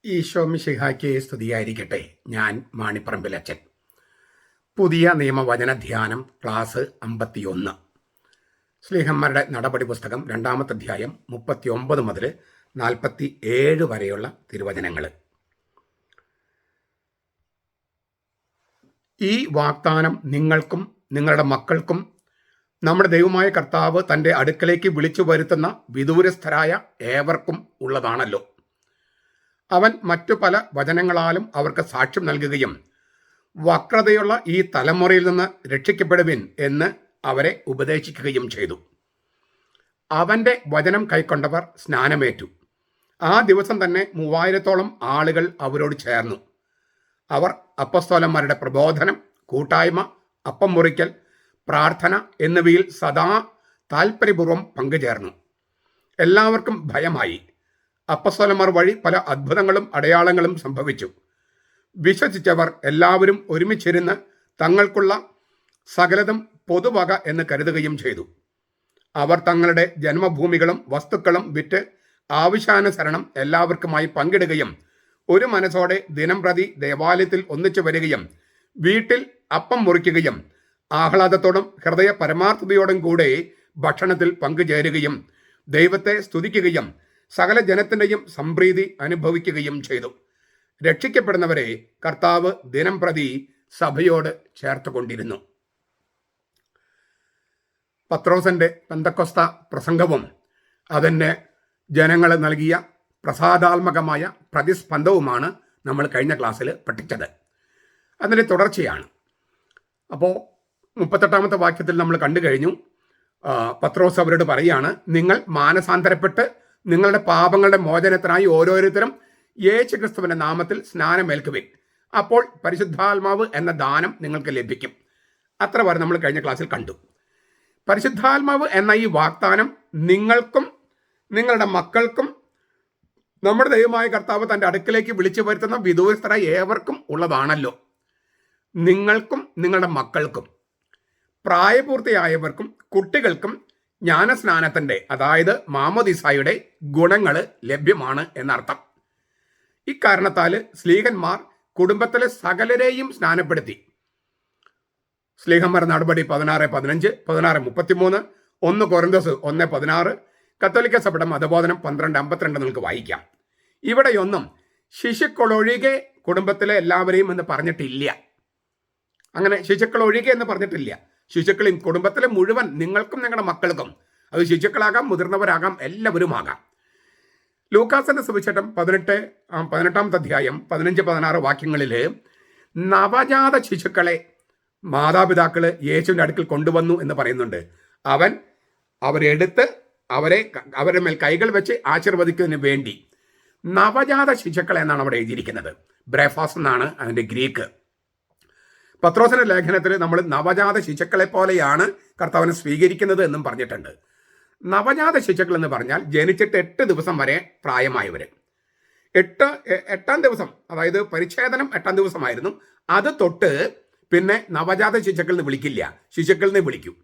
ഈശോ മിശിഹായ്ക്ക് സ്തുതിയായിരിക്കട്ടെ. ഞാൻ മാണിപ്പറമ്പിലച്ചൻ. പുതിയ നിയമവചന ധ്യാനം ക്ലാസ് 51. ശ്ലീഹന്മാരുടെ നടപടി പുസ്തകം 2-ാമത്തെ അധ്യായം 39 മുതൽ 47 വരെയുള്ള തിരുവചനങ്ങൾ. ഈ വാഗ്ദാനം നിങ്ങൾക്കും നിങ്ങളുടെ മക്കൾക്കും നമ്മുടെ ദൈവമായ കർത്താവ് തൻ്റെ അടുക്കലേക്ക് വിളിച്ചു വരുത്തുന്ന വിദൂരസ്ഥരായ ഏവർക്കും ഉള്ളതാണല്ലോ. അവൻ മറ്റു പല വചനങ്ങളാലും അവർക്ക് സാക്ഷ്യം നൽകുകയും വക്രതയുള്ള ഈ തലമുറയിൽ നിന്ന് രക്ഷിക്കപ്പെടുവിൻ എന്ന് അവരെ ഉപദേശിക്കുകയും ചെയ്തു. അവൻ്റെ വചനം കൈക്കൊണ്ടവർ സ്നാനമേറ്റു. ആ ദിവസം തന്നെ 3000-ഓളം ആളുകൾ അവരോട് ചേർന്നു. അവർ അപ്പസ്തോലന്മാരുടെ പ്രബോധനം, കൂട്ടായ്മ, അപ്പം മുറിക്കൽ, പ്രാർത്ഥന എന്നിവയിൽ സദാ താൽപര്യപൂർവ്വം പങ്കുചേർന്നു. എല്ലാവർക്കും ഭയമായി. അപ്പസ്തോലന്മാർ വഴി പല അത്ഭുതങ്ങളും അടയാളങ്ങളും സംഭവിച്ചു. വിശ്വസിച്ചവർ എല്ലാവരും ഒരുമിച്ചിരുന്ന് തങ്ങൾക്കുള്ള സകലതും പൊതുവക എന്ന് കരുതുകയും ചെയ്തു. അവർ തങ്ങളുടെ ജന്മഭൂമികളും വസ്തുക്കളും വിറ്റ് ആവശ്യാനുസരണം എല്ലാവർക്കുമായി പങ്കിടുകയും ഒരു മനസ്സോടെ ദിനംപ്രതി ദേവാലയത്തിൽ ഒന്നിച്ചു വരികയും വീട്ടിൽ അപ്പം മുറിക്കുകയും ആഹ്ലാദത്തോടും ഹൃദയ പരമാർത്ഥതയോടും കൂടെ ഭക്ഷണത്തിൽ പങ്കുചേരുകയും ദൈവത്തെ സ്തുതിക്കുകയും സകല ജനത്തിൻ്റെയും സംപ്രീതി അനുഭവിക്കുകയും ചെയ്തു. രക്ഷിക്കപ്പെടുന്നവരെ കർത്താവ് ദിനം പ്രതി സഭയോട് ചേർത്തുകൊണ്ടിരുന്നു. പത്രോസിൻ്റെ പെന്തക്കൊസ്ത പ്രസംഗവും അതിന് ജനങ്ങൾ നൽകിയ പ്രസാദാത്മകമായ പ്രതിസ്പന്ദവുമാണ് നമ്മൾ കഴിഞ്ഞ ക്ലാസ്സിൽ പഠിച്ചത്. അതിൻ്റെ തുടർച്ചയാണ്. അപ്പോൾ 38-ാമത്തെ വാക്യത്തിൽ നമ്മൾ കണ്ടു കഴിഞ്ഞു. പത്രോസ് അവരോട് പറയുകയാണ്, നിങ്ങൾ മാനസാന്തരപ്പെട്ട് നിങ്ങളുടെ പാപങ്ങളുടെ മോചനത്തിനായി ഓരോരുത്തരും യേശുക്രിസ്തുവിന്റെ നാമത്തിൽ സ്നാനമേൽക്കുവിൻ. അപ്പോൾ പരിശുദ്ധാത്മാവ് എന്ന ദാനം നിങ്ങൾക്ക് ലഭിക്കും. അത്ര വരെ നമ്മൾ കഴിഞ്ഞ ക്ലാസ്സിൽ കണ്ടു. പരിശുദ്ധാത്മാവ് എന്ന ഈ വാഗ്ദാനം നിങ്ങൾക്കും നിങ്ങളുടെ മക്കൾക്കും നമ്മുടെ ദൈവമായ കർത്താവ് തൻ്റെ അടുക്കലേക്ക് വിളിച്ചു വരുത്തുന്ന വിദൂരസ്ഥരായ ഏവർക്കും ഉള്ളതാണല്ലോ. നിങ്ങൾക്കും നിങ്ങളുടെ മക്കൾക്കും, പ്രായപൂർത്തിയായവർക്കും കുട്ടികൾക്കും ജ്ഞാനസ്നാനത്തിൻ്റെ, അതായത് മാമോദിസായുടെ ഗുണങ്ങൾ ലഭ്യമാണ് എന്നർത്ഥം. ഇക്കാരണത്താൽ സ്ലീഹന്മാർ കുടുംബത്തിലെ സകലരെയും സ്നാനപ്പെടുത്തി. സ്ലീഹന്മാർ നടപടി 16:15, 16:33, 1 കൊരിന്തോസ് 1:16, കത്തോലിക്ക സഭയുടെ മതബോധനം 12:52 നിങ്ങൾക്ക് വായിക്കാം. ഇവിടെയൊന്നും ശിശുക്കളൊഴികെ കുടുംബത്തിലെ എല്ലാവരെയും എന്ന് പറഞ്ഞിട്ടില്ല. അങ്ങനെ ശിശുക്കൾ ഒഴികെ എന്ന് പറഞ്ഞിട്ടില്ല. ശിശുക്കളും കുടുംബത്തിലെ മുഴുവൻ നിങ്ങൾക്കും നിങ്ങളുടെ മക്കൾക്കും, അത് ശിശുക്കളാകാം, മുതിർന്നവരാകാം, എല്ലാവരുമാകാം. ലൂക്കാസിന്റെ സുവിശേഷം 18-ാമത്തെ അധ്യായം 15-16 വാക്യങ്ങളിൽ നവജാത ശിശുക്കളെ മാതാപിതാക്കൾ യേശുവിൻ്റെ അടുക്കൽ കൊണ്ടുവന്നു എന്ന് പറയുന്നുണ്ട്. അവൻ അവരെടുത്ത് അവരുടെ മേൽ കൈകൾ വെച്ച് ആശീർവദിക്കുന്നതിന് വേണ്ടി നവജാത ശിശുക്കളെ എന്നാണ് അവിടെ എഴുതിയിരിക്കുന്നത്. ബ്രേഫാസ് എന്നാണ് അതിൻ്റെ ഗ്രീക്ക്. പത്രോസിന്റെ ലേഖനത്തിൽ നമ്മൾ നവജാത ശിശുക്കളെ പോലെയാണ് കർത്താവിനെ സ്വീകരിക്കുന്നത് എന്നും പറഞ്ഞിട്ടുണ്ട്. നവജാത ശിശുക്കൾ എന്ന് പറഞ്ഞാൽ ജനിച്ചിട്ട് 8 ദിവസം വരെ പ്രായമായവർ. 8-ാം ദിവസം, അതായത് പരിച്ഛേദനം 8-ാം ദിവസമായിരുന്നു. അത് തൊട്ട് പിന്നെ നവജാത ശിശുക്കൾ എന്ന് വിളിക്കില്ല, ശിശുക്കൾ എന്ന് വിളിക്കും.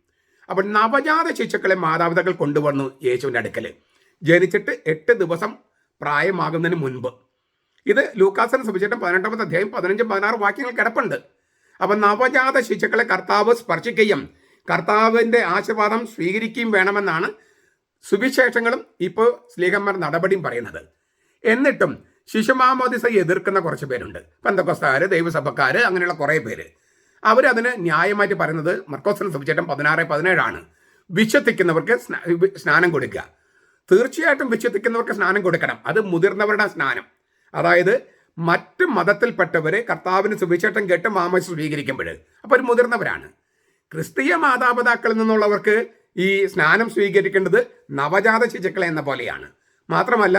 അപ്പോൾ നവജാത ശിശുക്കളെ മാതാപിതാക്കൾ കൊണ്ടുവന്നു യേശുവിൻ്റെ അടുക്കൽ, ജനിച്ചിട്ട് 8 ദിവസം പ്രായമാകുന്നതിന് മുൻപ്. ഇത് ലൂക്കാസിന്റെ സുവിശേഷം 18-ാമത്തെ അധ്യായം 15-16 വാക്യങ്ങൾ കിടപ്പുണ്ട്. അപ്പം നവജാത ശിശുക്കളെ കർത്താവ് സ്പർശിക്കുകയും കർത്താവിൻ്റെ ആശീർവാദം സ്വീകരിക്കുകയും വേണമെന്നാണ് സുവിശേഷങ്ങളും ഇപ്പോൾ സ്ലീഹന്മാർ നടപടിയും പറയുന്നത്. എന്നിട്ടും ശിശുമാമോദിസയെ എതിർക്കുന്ന കുറച്ച് പേരുണ്ട്. പെന്തക്കോസ്തക്കാർ, ദൈവസഭക്കാർ, അങ്ങനെയുള്ള കുറേ പേര്. അവരതിന് ന്യായമായിട്ട് പറയുന്നത് മർക്കോസിന്റെ സുവിശേഷം 16:17 വിശ്വസിക്കുന്നവർക്ക് സ്നാനം കൊടുക്കുക. തീർച്ചയായിട്ടും വിശ്വസിക്കുന്നവർക്ക് സ്നാനം കൊടുക്കണം. അത് മുതിർന്നവരുടെ സ്നാനം. അതായത് മറ്റ് മതത്തിൽപ്പെട്ടവരെ കർത്താവിന് സുവിശേഷം കേട്ട് മാമോദിസ സ്വീകരിക്കുമ്പോൾ അപ്പോൾ ഒരു മുതിർന്നവരാണ്. ക്രിസ്തീയ മാതാപിതാക്കളിൽ നിന്നുള്ളവർക്ക് ഈ സ്നാനം സ്വീകരിക്കേണ്ടത് നവജാത ശിശുക്കളെ എന്ന പോലെയാണ്. മാത്രമല്ല,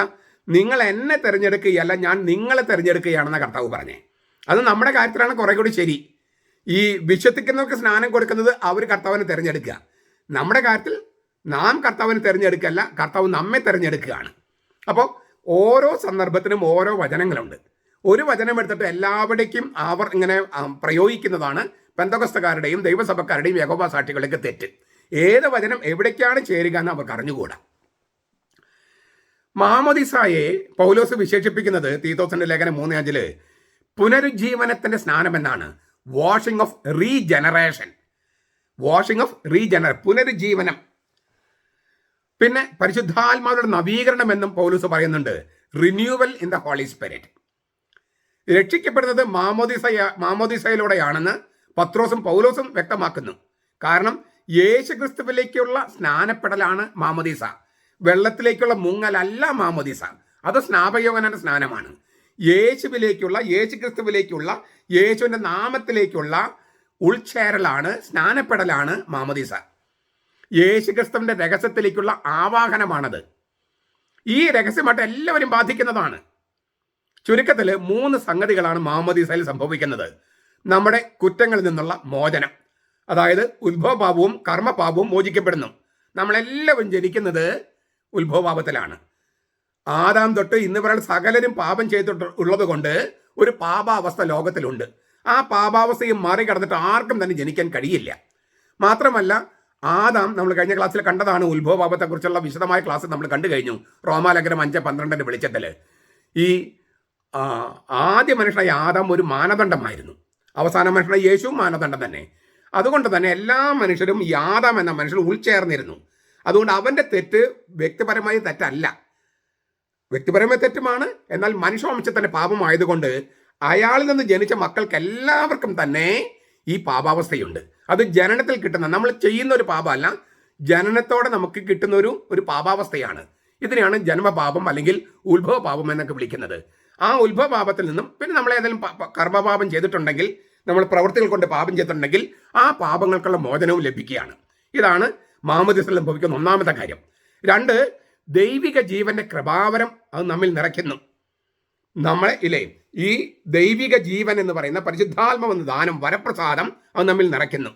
നിങ്ങൾ എന്നെ തിരഞ്ഞെടുക്കുകയല്ല, ഞാൻ നിങ്ങളെ തിരഞ്ഞെടുക്കുകയാണെന്ന കർത്താവ് പറഞ്ഞേ. അത് നമ്മുടെ കാര്യത്തിലാണ് കുറെ കൂടി ശരി. ഈ വിശ്വസിക്കുന്നവർക്ക് സ്നാനം കൊടുക്കുന്നത് അവർ കർത്താവിനെ തിരഞ്ഞെടുക്കുക. നമ്മുടെ കാര്യത്തിൽ നാം കർത്താവിനെ തിരഞ്ഞെടുക്കുകയല്ല, കർത്താവ് നമ്മെ തിരഞ്ഞെടുക്കുകയാണ്. അപ്പോൾ ഓരോ സന്ദർഭത്തിനും ഓരോ വചനങ്ങളുണ്ട്. ഒരു വചനം എടുത്തിട്ട് എല്ലാവിടേക്കും അവർ ഇങ്ങനെ പ്രയോഗിക്കുന്നതാണ് പെന്തക്കോസ്തക്കാരുടെയും ദൈവസഭക്കാരുടെയും യഹോവ സാക്ഷികളൊക്കെ തെറ്റ്. ഏത് വചനം എവിടേക്കാണ് ചേരുക എന്ന് അവർക്ക് അറിഞ്ഞുകൂടാ. മാമോദിസായെ പൗലോസ് വിശേഷിപ്പിക്കുന്നത് തീത്തോസിന്റെ ലേഖനം 3:5 പുനരുജ്ജീവനത്തിന്റെ സ്നാനം എന്നാണ്. വാഷിംഗ് ഓഫ് റീജനറേഷൻ, പുനരുജ്ജീവനം. പിന്നെ പരിശുദ്ധാത്മാവിന്റെ നവീകരണം എന്നും പൗലോസ് പറയുന്നുണ്ട്. Renewal in the holy spirit. രക്ഷിക്കപ്പെടുന്നത് മാമോദിസയിലൂടെയാണെന്ന് പത്രോസും പൗലോസും വ്യക്തമാക്കുന്നു. കാരണം യേശുക്രിസ്തുവിലേക്കുള്ള സ്നാനപ്പെടലാണ് മാമോദിസ, വെള്ളത്തിലേക്കുള്ള മുങ്ങലല്ല മാമോദിസ. അത് സ്നാപയോഹന്നാന്റെ സ്നാനമാണ്. യേശുക്രിസ്തുവിലേക്കുള്ള യേശുവിന്റെ നാമത്തിലേക്കുള്ള ഉൾച്ചേരലാണ്, സ്നാനപ്പെടലാണ് മാമോദിസ. യേശുക്രിസ്തുവിന്റെ രഹസ്യത്തിലേക്കുള്ള ആവാഹനമാണത്. ഈ രഹസ്യമായിട്ട് എല്ലാവരും ബാധിക്കുന്നതാണ്. ചുരുക്കത്തിൽ 3 സംഗതികളാണ് മാമോദിസയിൽ സംഭവിക്കുന്നത്. നമ്മുടെ കുറ്റങ്ങളിൽ നിന്നുള്ള മോചനം, അതായത് ഉത്ഭവപാപവും കർമ്മപാപവും മോചിക്കപ്പെടുന്നു. നമ്മളെല്ലാവരും ജനിക്കുന്നത് ഉത്ഭവപാപത്തിലാണ്. ആദാം തൊട്ട് ഇന്ന് വരെ സകലരും പാപം ചെയ്തിട്ടുള്ളത് കൊണ്ട് ഒരു പാപാവസ്ഥ ലോകത്തിലുണ്ട്. ആ പാപാവസ്ഥയും മറികടന്നിട്ട് ആർക്കും തന്നെ ജനിക്കാൻ കഴിയില്ല. മാത്രമല്ല ആദാം, നമ്മൾ കഴിഞ്ഞ ക്ലാസ്സിൽ കണ്ടതാണ്, ഉത്ഭവപാപത്തെക്കുറിച്ചുള്ള വിശദമായ ക്ലാസ് നമ്മൾ കണ്ടു കഴിഞ്ഞു. റോമാലേഖനം 5:12 വെളിച്ചത്തിൽ ഈ ആദ്യ മനുഷ്യനായ ആദാം ഒരു മാനദണ്ഡമായിരുന്നു. അവസാന മനുഷ്യനായ യേശുവും മാനദണ്ഡം തന്നെ. അതുകൊണ്ട് തന്നെ എല്ലാ മനുഷ്യരും ഈ ആദാം എന്ന മനുഷ്യർ ഉൾച്ചേർന്നിരുന്നു. അതുകൊണ്ട് അവൻ്റെ തെറ്റ് വ്യക്തിപരമായ തെറ്റല്ല, വ്യക്തിപരമായ തെറ്റുമാണ്. എന്നാൽ മനുഷ്യവംശത്തിൻ്റെ പാപമായതുകൊണ്ട് അയാളിൽ നിന്ന് ജനിച്ച മക്കൾക്ക് എല്ലാവർക്കും തന്നെ ഈ പാപാവസ്ഥയുണ്ട്. അത് ജനനത്തിൽ കിട്ടുന്ന, നമ്മൾ ചെയ്യുന്ന ഒരു പാപമല്ല, ജനനത്തോടെ നമുക്ക് കിട്ടുന്ന ഒരു പാപാവസ്ഥയാണ്. ഇതിനെയാണ് ജന്മപാപം അല്ലെങ്കിൽ ഉത്ഭവപാപം എന്നൊക്കെ വിളിക്കുന്നത്. ആ ഉത്ഭവപാപത്തിൽ നിന്നും പിന്നെ നമ്മൾ ഏതെങ്കിലും കർമ്മപാപം ചെയ്തിട്ടുണ്ടെങ്കിൽ, നമ്മൾ പ്രവൃത്തികൾ കൊണ്ട് പാപം ചെയ്തിട്ടുണ്ടെങ്കിൽ ആ പാപങ്ങൾക്കുള്ള മോചനവും ലഭിക്കുകയാണ്. ഇതാണ് മാമോദിസയിൽ സംഭവിക്കുന്ന ഒന്നാമത്തെ കാര്യം. 2, ദൈവിക ജീവന്റെ കൃപാവരം അത് നമ്മിൽ നിറയ്ക്കുന്നു. നമ്മളെ ഈ ദൈവിക ജീവൻ എന്ന് പറയുന്ന പരിശുദ്ധാത്മാവ് എന്ന ദാനം, വരപ്രസാദം അത് നമ്മിൽ നിറയ്ക്കുന്നു.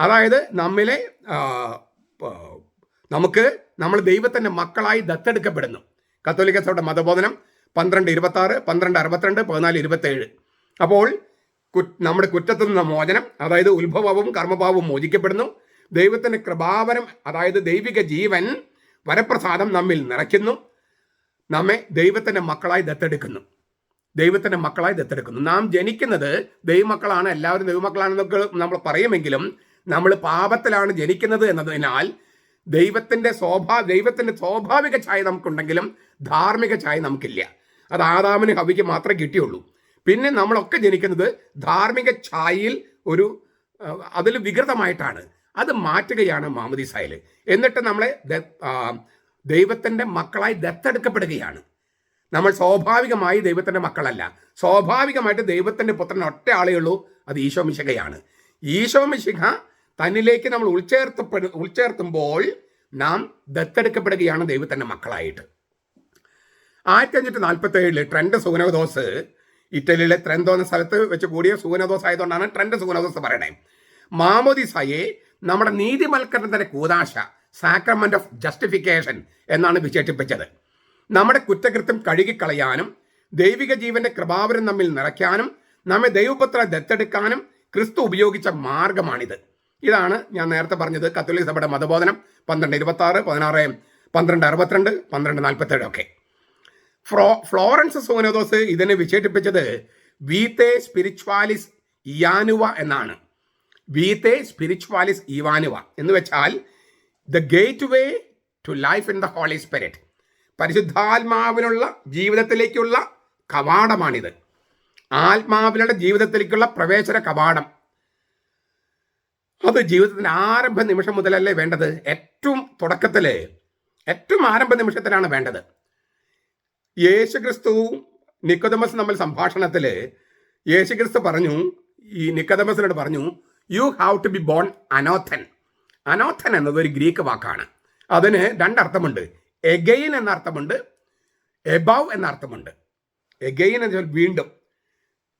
അതായത് നമ്മൾ ദൈവത്തിന്റെ മക്കളായി ദത്തെടുക്കപ്പെടുന്നു. കത്തോലിക്ക സഭയുടെ മതബോധനം 12:26, 12:62, 14:27. അപ്പോൾ നമ്മുടെ കുറ്റത്തു നിന്ന് മോചനം, അതായത് ഉത്ഭവവും കർമ്മഭാവവും മോചിക്കപ്പെടുന്നു. ദൈവത്തിന്റെ കൃപാവരം, അതായത് ദൈവിക ജീവൻ വരപ്രസാദം നമ്മിൽ നിറയ്ക്കുന്നു. നമ്മെ ദൈവത്തിന്റെ മക്കളായി ദത്തെടുക്കുന്നു. നാം ജനിക്കുന്നത് ദൈവമക്കളാണ്, എല്ലാവരും ദൈവമക്കളാണെന്നൊക്കെ നമ്മൾ പറയുമെങ്കിലും നമ്മൾ പാപത്തിലാണ് ജനിക്കുന്നത് എന്നതിനാൽ ദൈവത്തിന്റെ സ്വാഭാവിക ഛായ നമുക്കുണ്ടെങ്കിലും ധാർമ്മിക ഛായ നമുക്കില്ല. അത് ആദാമിന് ഹവ്വയ്ക്ക് മാത്രമേ കിട്ടിയുള്ളൂ. പിന്നെ നമ്മളൊക്കെ ജനിക്കുന്നത് ധാർമ്മിക ഛായയിൽ അതിൽ വികൃതമായിട്ടാണ്. അത് മാറ്റുകയാണ് മാമോദിസയിൽ. എന്നിട്ട് നമ്മളെ ദൈവത്തിന്റെ മക്കളായി ദത്തെടുക്കപ്പെടുകയാണ്. നമ്മൾ സ്വാഭാവികമായി ദൈവത്തിന്റെ മക്കളല്ല. സ്വാഭാവികമായിട്ട് ദൈവത്തിന്റെ പുത്രൻ ഒറ്റ ആളേ ഉള്ളൂ, അത് ഈശോ മിശിഹയാണ്. ഈശോ മിശിഹ തന്നിലേക്ക് നമ്മൾ ഉൾച്ചേർത്തുമ്പോൾ നാം ദത്തെടുക്കപ്പെടുകയാണ് ദൈവത്തിന്റെ മക്കളായിട്ട്. 1547 ട്രെന്റ് സൂനോദോസ്, ഇറ്റലിയിലെ ട്രെന്തോ എന്ന സ്ഥലത്ത് വെച്ച് കൂടിയ സൂനോദോസ് ആയതുകൊണ്ടാണ് ട്രെന്റ് സൂനോദോസ് പറയണേ. മാമോദിസയെ നമ്മുടെ നീതിമൽക്കരണത്തിന്റെ കൂദാശ, സാക്രമെന്റ് ഓഫ് ജസ്റ്റിഫിക്കേഷൻ എന്നാണ് വിശേഷിപ്പിച്ചത്. നമ്മുടെ കുറ്റകൃത്യം കഴുകിക്കളയാനും ദൈവിക ജീവന്റെ കൃപാവരം നമ്മിൽ നിറയ്ക്കാനും നമ്മെ ദൈവപുത്ര ദത്തെടുക്കാനും ക്രിസ്തു ഉപയോഗിച്ച മാർഗമാണിത്. ഇതാണ് ഞാൻ നേരത്തെ പറഞ്ഞത്, കത്തോലിക്ക സഭയുടെ മതബോധനം 12:26, 12:62, 12:47 ഒക്കെ. ഫ്ലോറൻസ് സൂനോദോസ് ഇതിനെ വിശേഷിപ്പിച്ചത് വീത്തെ സ്പിരിച്വാലിസ് ഇയാനുവ എന്നാണ്. വീത്തെ സ്പിരിച്വാലിസ് ഇവാനുവ എന്ന് വെച്ചാൽ the gateway to life in the holy spirit. പരിശുദ്ധാത്മാവിനുള്ള ജീവിതത്തിലേക്കുള്ള കവാടമാണിത്. ആത്മാവിനുള്ള ജീവിതത്തിലേക്കുള്ള പ്രവേശന കവാടം. അത് ജീവിതത്തിന്റെ ആരംഭ നിമിഷം മുതലല്ലേ വേണ്ടത്, ഏറ്റവും ആരംഭ നിമിഷത്തിലാണ് വേണ്ടത്. യേശുക്രിസ്തുവും നിക്കോദമസും തമ്മിൽ സംഭാഷണത്തിൽ യേശുക്രിസ്തു പറഞ്ഞു, ഈ നിക്കോദമസിനോട് പറഞ്ഞു, you have to be born അനോഥൻ. അനോഥൻ എന്നത് ഒരു ഗ്രീക്ക് വാക്കാണ്. അതിന് 2 അർത്ഥമുണ്ട്. എഗെയിൻ എന്ന അർത്ഥമുണ്ട്, എബവ് എന്ന അർത്ഥമുണ്ട്. എഗെയിൻ എന്ന് വെച്ചാൽ വീണ്ടും.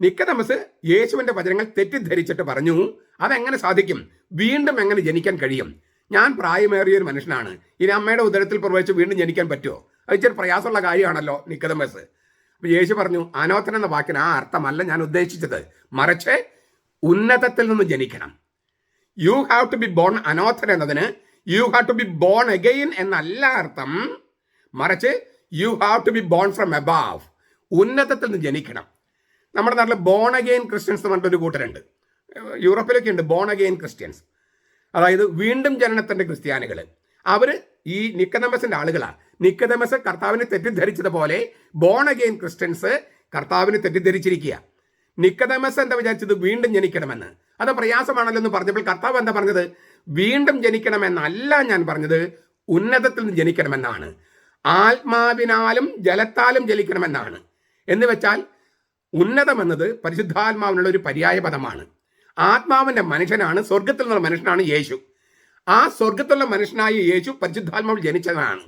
നിക്കോദമസ് യേശുവിന്റെ വചനങ്ങൾ തെറ്റിദ്ധരിച്ചിട്ട് പറഞ്ഞു, അതെങ്ങനെ സാധിക്കും, വീണ്ടും എങ്ങനെ ജനിക്കാൻ കഴിയും? ഞാൻ പ്രായമേറിയ ഒരു മനുഷ്യനാണ്, ഇനി അമ്മയുടെ ഉദരത്തിൽ പ്രവേശിച്ച് വീണ്ടും ജനിക്കാൻ പറ്റുമോ? അത് ഇച്ചിരി പ്രയാസമുള്ള കാര്യമാണല്ലോ നിക്കോദമസ്. അപ്പോൾ യേശു പറഞ്ഞു, അനോഥൻ എന്ന വാക്കിന് ആ അർത്ഥമല്ല ഞാൻ ഉദ്ദേശിച്ചത്, മറിച്ച് ഉന്നതത്തിൽ നിന്ന് ജനിക്കണം. You have to be born അനോഥൻ എന്നതിന് you have to be born again എന്നല്ല അർത്ഥം, മറിച്ച് you have to be born from above, ഉന്നതത്തിൽ നിന്ന് ജനിക്കണം. നമ്മുടെ നാട്ടിൽ ബോൺ അഗെയിൻ ക്രിസ്ത്യൻസ് എന്ന് പറഞ്ഞിട്ടൊരു കൂട്ടരുണ്ട്. യൂറോപ്പിലൊക്കെ ഉണ്ട് ബോൺ അഗെയിൻ ക്രിസ്ത്യൻസ്, അതായത് വീണ്ടും ജനനത്തിൻ്റെ ക്രിസ്ത്യാനികൾ. അവർ ഈ നിക്കോദെമസിൻ്റെ ആളുകളാണ്. നിക്കോദെമസ് കർത്താവിനെ തെറ്റിദ്ധരിച്ചതുപോലെ ബോൺ അഗെയിൻ ക്രിസ്ത്യൻസ് കർത്താവിനെ തെറ്റിദ്ധരിച്ചിരിക്കുക. നിക്കോദെമസ് എന്താ വിചാരിച്ചത്? വീണ്ടും ജനിക്കണമെന്ന്. അത് പ്രയാസമാണല്ലോ എന്ന് പറഞ്ഞപ്പോൾ കർത്താവ് എന്താ പറഞ്ഞത്? വീണ്ടും ജനിക്കണമെന്നല്ല ഞാൻ പറഞ്ഞത്, ഉന്നതത്തിൽ നിന്ന് ജനിക്കണമെന്നാണ്. ആത്മാവിനാലും ജലത്താലും ജനിക്കണമെന്നാണ്. എന്ന് വെച്ചാൽ ഉന്നതമെന്നത് പരിശുദ്ധാത്മാവിനുള്ള ഒരു പര്യായ പദമാണ്. ആത്മാവിൻ്റെ മനുഷ്യനാണ്, സ്വർഗത്തിൽ നിന്നുള്ള മനുഷ്യനാണ് യേശു. ആ സ്വർഗത്തിലുള്ള മനുഷ്യനായ യേശു പരിശുദ്ധാത്മാവിൽ ജനിച്ചതാണ്.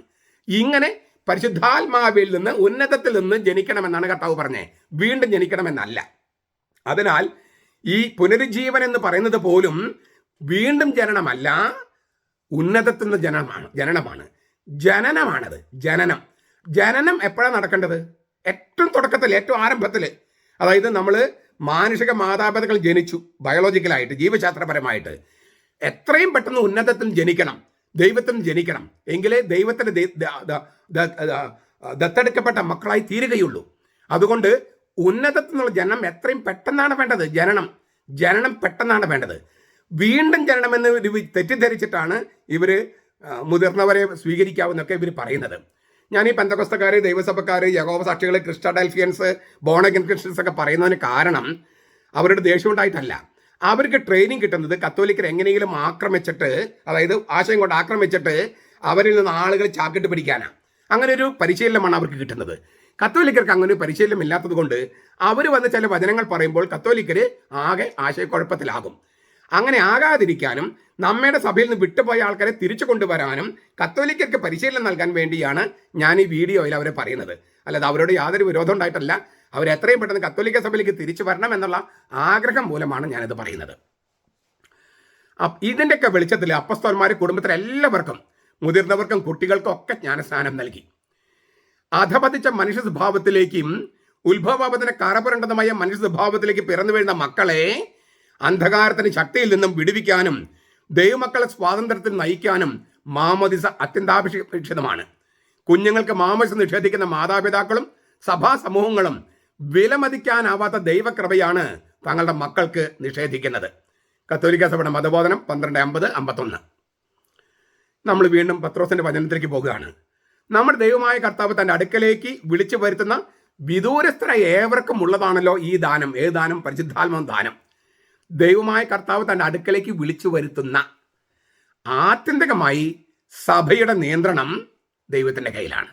ഇങ്ങനെ പരിശുദ്ധാത്മാവിൽ നിന്ന് ഉന്നതത്തിൽ നിന്ന് ജനിക്കണമെന്നാണ് കർത്താവ് പറഞ്ഞത്, വീണ്ടും ജനിക്കണമെന്നല്ല. അതിനാൽ ഈ പുനരുജ്ജീവൻ എന്ന് പറയുന്നത് പോലും വീണ്ടും ജനനമല്ല, ഉന്നതത്തിൽ നിന്ന് ജനനമാണത്. ജനനം എപ്പോഴാണ് നടക്കേണ്ടത്? ഏറ്റവും തുടക്കത്തിൽ, ഏറ്റവും ആരംഭത്തിൽ. അതായത് നമ്മൾ മാനുഷിക മാതാപിതാക്കൾ ജനിച്ചു, ബയോളജിക്കലായിട്ട്, ജീവശാസ്ത്രപരമായിട്ട്. എത്രയും പെട്ടെന്ന് ഉന്നതത്തിൽ ജനിക്കണം, ദൈവത്തിൽ ജനിക്കണം. എങ്കിലേ ദൈവത്തിന് ദത്തെടുക്കപ്പെട്ട മക്കളായി തീരുകയുള്ളൂ. അതുകൊണ്ട് ഉന്നതത്തിൽ നിന്നുള്ള ജനനം എത്രയും പെട്ടെന്നാണ് വേണ്ടത്. ജനനം പെട്ടെന്നാണ് വേണ്ടത്. വീണ്ടും ജനനമെന്ന് തെറ്റിദ്ധരിച്ചിട്ടാണ് ഇവർ മുതിർന്നവരെ സ്വീകരിക്കാവുന്നൊക്കെ ഇവർ പറയുന്നത്. ഞാൻ ഈ പെന്തക്കോസ്തക്കാർ, ദൈവസഭക്കാർ, യഹോവ സാക്ഷികൾ, ക്രിസ്ത്യൻസ്, ബോൺ അഗെയിൻ ക്രിസ്ത്യൻസ് ഒക്കെ പറയുന്നതിന് കാരണം അവരുടെ ദേഷ്യം ഉണ്ടായിട്ടല്ല. അവർക്ക് ട്രെയിനിങ് കിട്ടുന്നത് കത്തോലിക്കർ എങ്ങനെയെങ്കിലും ആക്രമിച്ചിട്ട്, അതായത് ആശയം കൊണ്ട് ആക്രമിച്ചിട്ട് അവരിൽ നിന്ന് ആളുകൾ ചാക്കിട്ട് പിടിക്കാനാണ്. അങ്ങനെ ഒരു പരിശീലനമാണ് അവർക്ക് കിട്ടുന്നത്. കത്തോലിക്കർക്ക് അങ്ങനെ ഒരു പരിശീലനം ഇല്ലാത്തത് കൊണ്ട് അവർ വന്ന് ചില വചനങ്ങൾ പറയുമ്പോൾ കത്തോലിക്കർ ആകെ ആശയക്കുഴപ്പത്തിലാകും. അങ്ങനെ ആകാതിരിക്കാനും നമ്മുടെ സഭയിൽ നിന്ന് വിട്ടുപോയ ആൾക്കാരെ തിരിച്ചു കൊണ്ടുവരാനും കത്തോലിക്കർക്ക് പരിശീലനം നൽകാൻ വേണ്ടിയാണ് ഞാൻ ഈ വീഡിയോയിൽ അവരെ പറയുന്നത്. അല്ലാതെ അവരോട് യാതൊരു വിരോധം ഉണ്ടായിട്ടല്ല. അവർ എത്രയും പെട്ടെന്ന് കത്തോലിക്ക സഭയിലേക്ക് തിരിച്ചു വരണം എന്നുള്ള ആഗ്രഹം മൂലമാണ് ഞാനിത് പറയുന്നത്. ഇതിൻ്റെയൊക്കെ വെളിച്ചത്തിൽ അപ്പസ്തോലന്മാർ കുടുംബത്തിലെ എല്ലാവർക്കും, മുതിർന്നവർക്കും കുട്ടികൾക്കും ഒക്കെ ജ്ഞാനസ്നാനം നൽകി. അധപതിച്ച മനുഷ്യ സ്വഭാവത്തിലേക്കും ഉത്ഭവപാപത്തിന് കറപുരണ്ടതുമായ മനുഷ്യ സ്വഭാവത്തിലേക്ക് പിറന്നു വീഴുന്ന മക്കളെ അന്ധകാരത്തിന് ശക്തിയിൽ നിന്നും വിടുവിക്കാനും ദൈവമക്കളെ സ്വാതന്ത്ര്യത്തിൽ നയിക്കാനും മാമോദിസ അത്യന്താപേക്ഷിതമാണ്. കുഞ്ഞുങ്ങൾക്ക് മാമോദിസ നിഷേധിക്കുന്ന മാതാപിതാക്കളും സഭാ സമൂഹങ്ങളും വിലമതിക്കാനാവാത്ത ദൈവകൃപയാണ് തങ്ങളുടെ മക്കൾക്ക് നിഷേധിക്കുന്നത്. കത്തോലിക്ക സഭയുടെ മതബോധനം 12:50-51. നമ്മൾ വീണ്ടും പത്രോസിന്റെ വചനത്തിലേക്ക് പോകുകയാണ്. നമ്മുടെ ദൈവമായ കർത്താവ് തൻ്റെ അടുക്കലേക്ക് വിളിച്ചു വരുത്തുന്ന വിദൂരസ്ഥര ഏവർക്കും ഉള്ളതാണല്ലോ ഈ ദാനം. ഏത് ദാനം? പരിശുദ്ധാത്മ ദാനം. ദൈവമായ കർത്താവ് തൻ്റെ അടുക്കലേക്ക് വിളിച്ചു വരുത്തുന്ന, ആത്യന്തികമായി സഭയുടെ നിയന്ത്രണം ദൈവത്തിൻ്റെ കയ്യിലാണ്.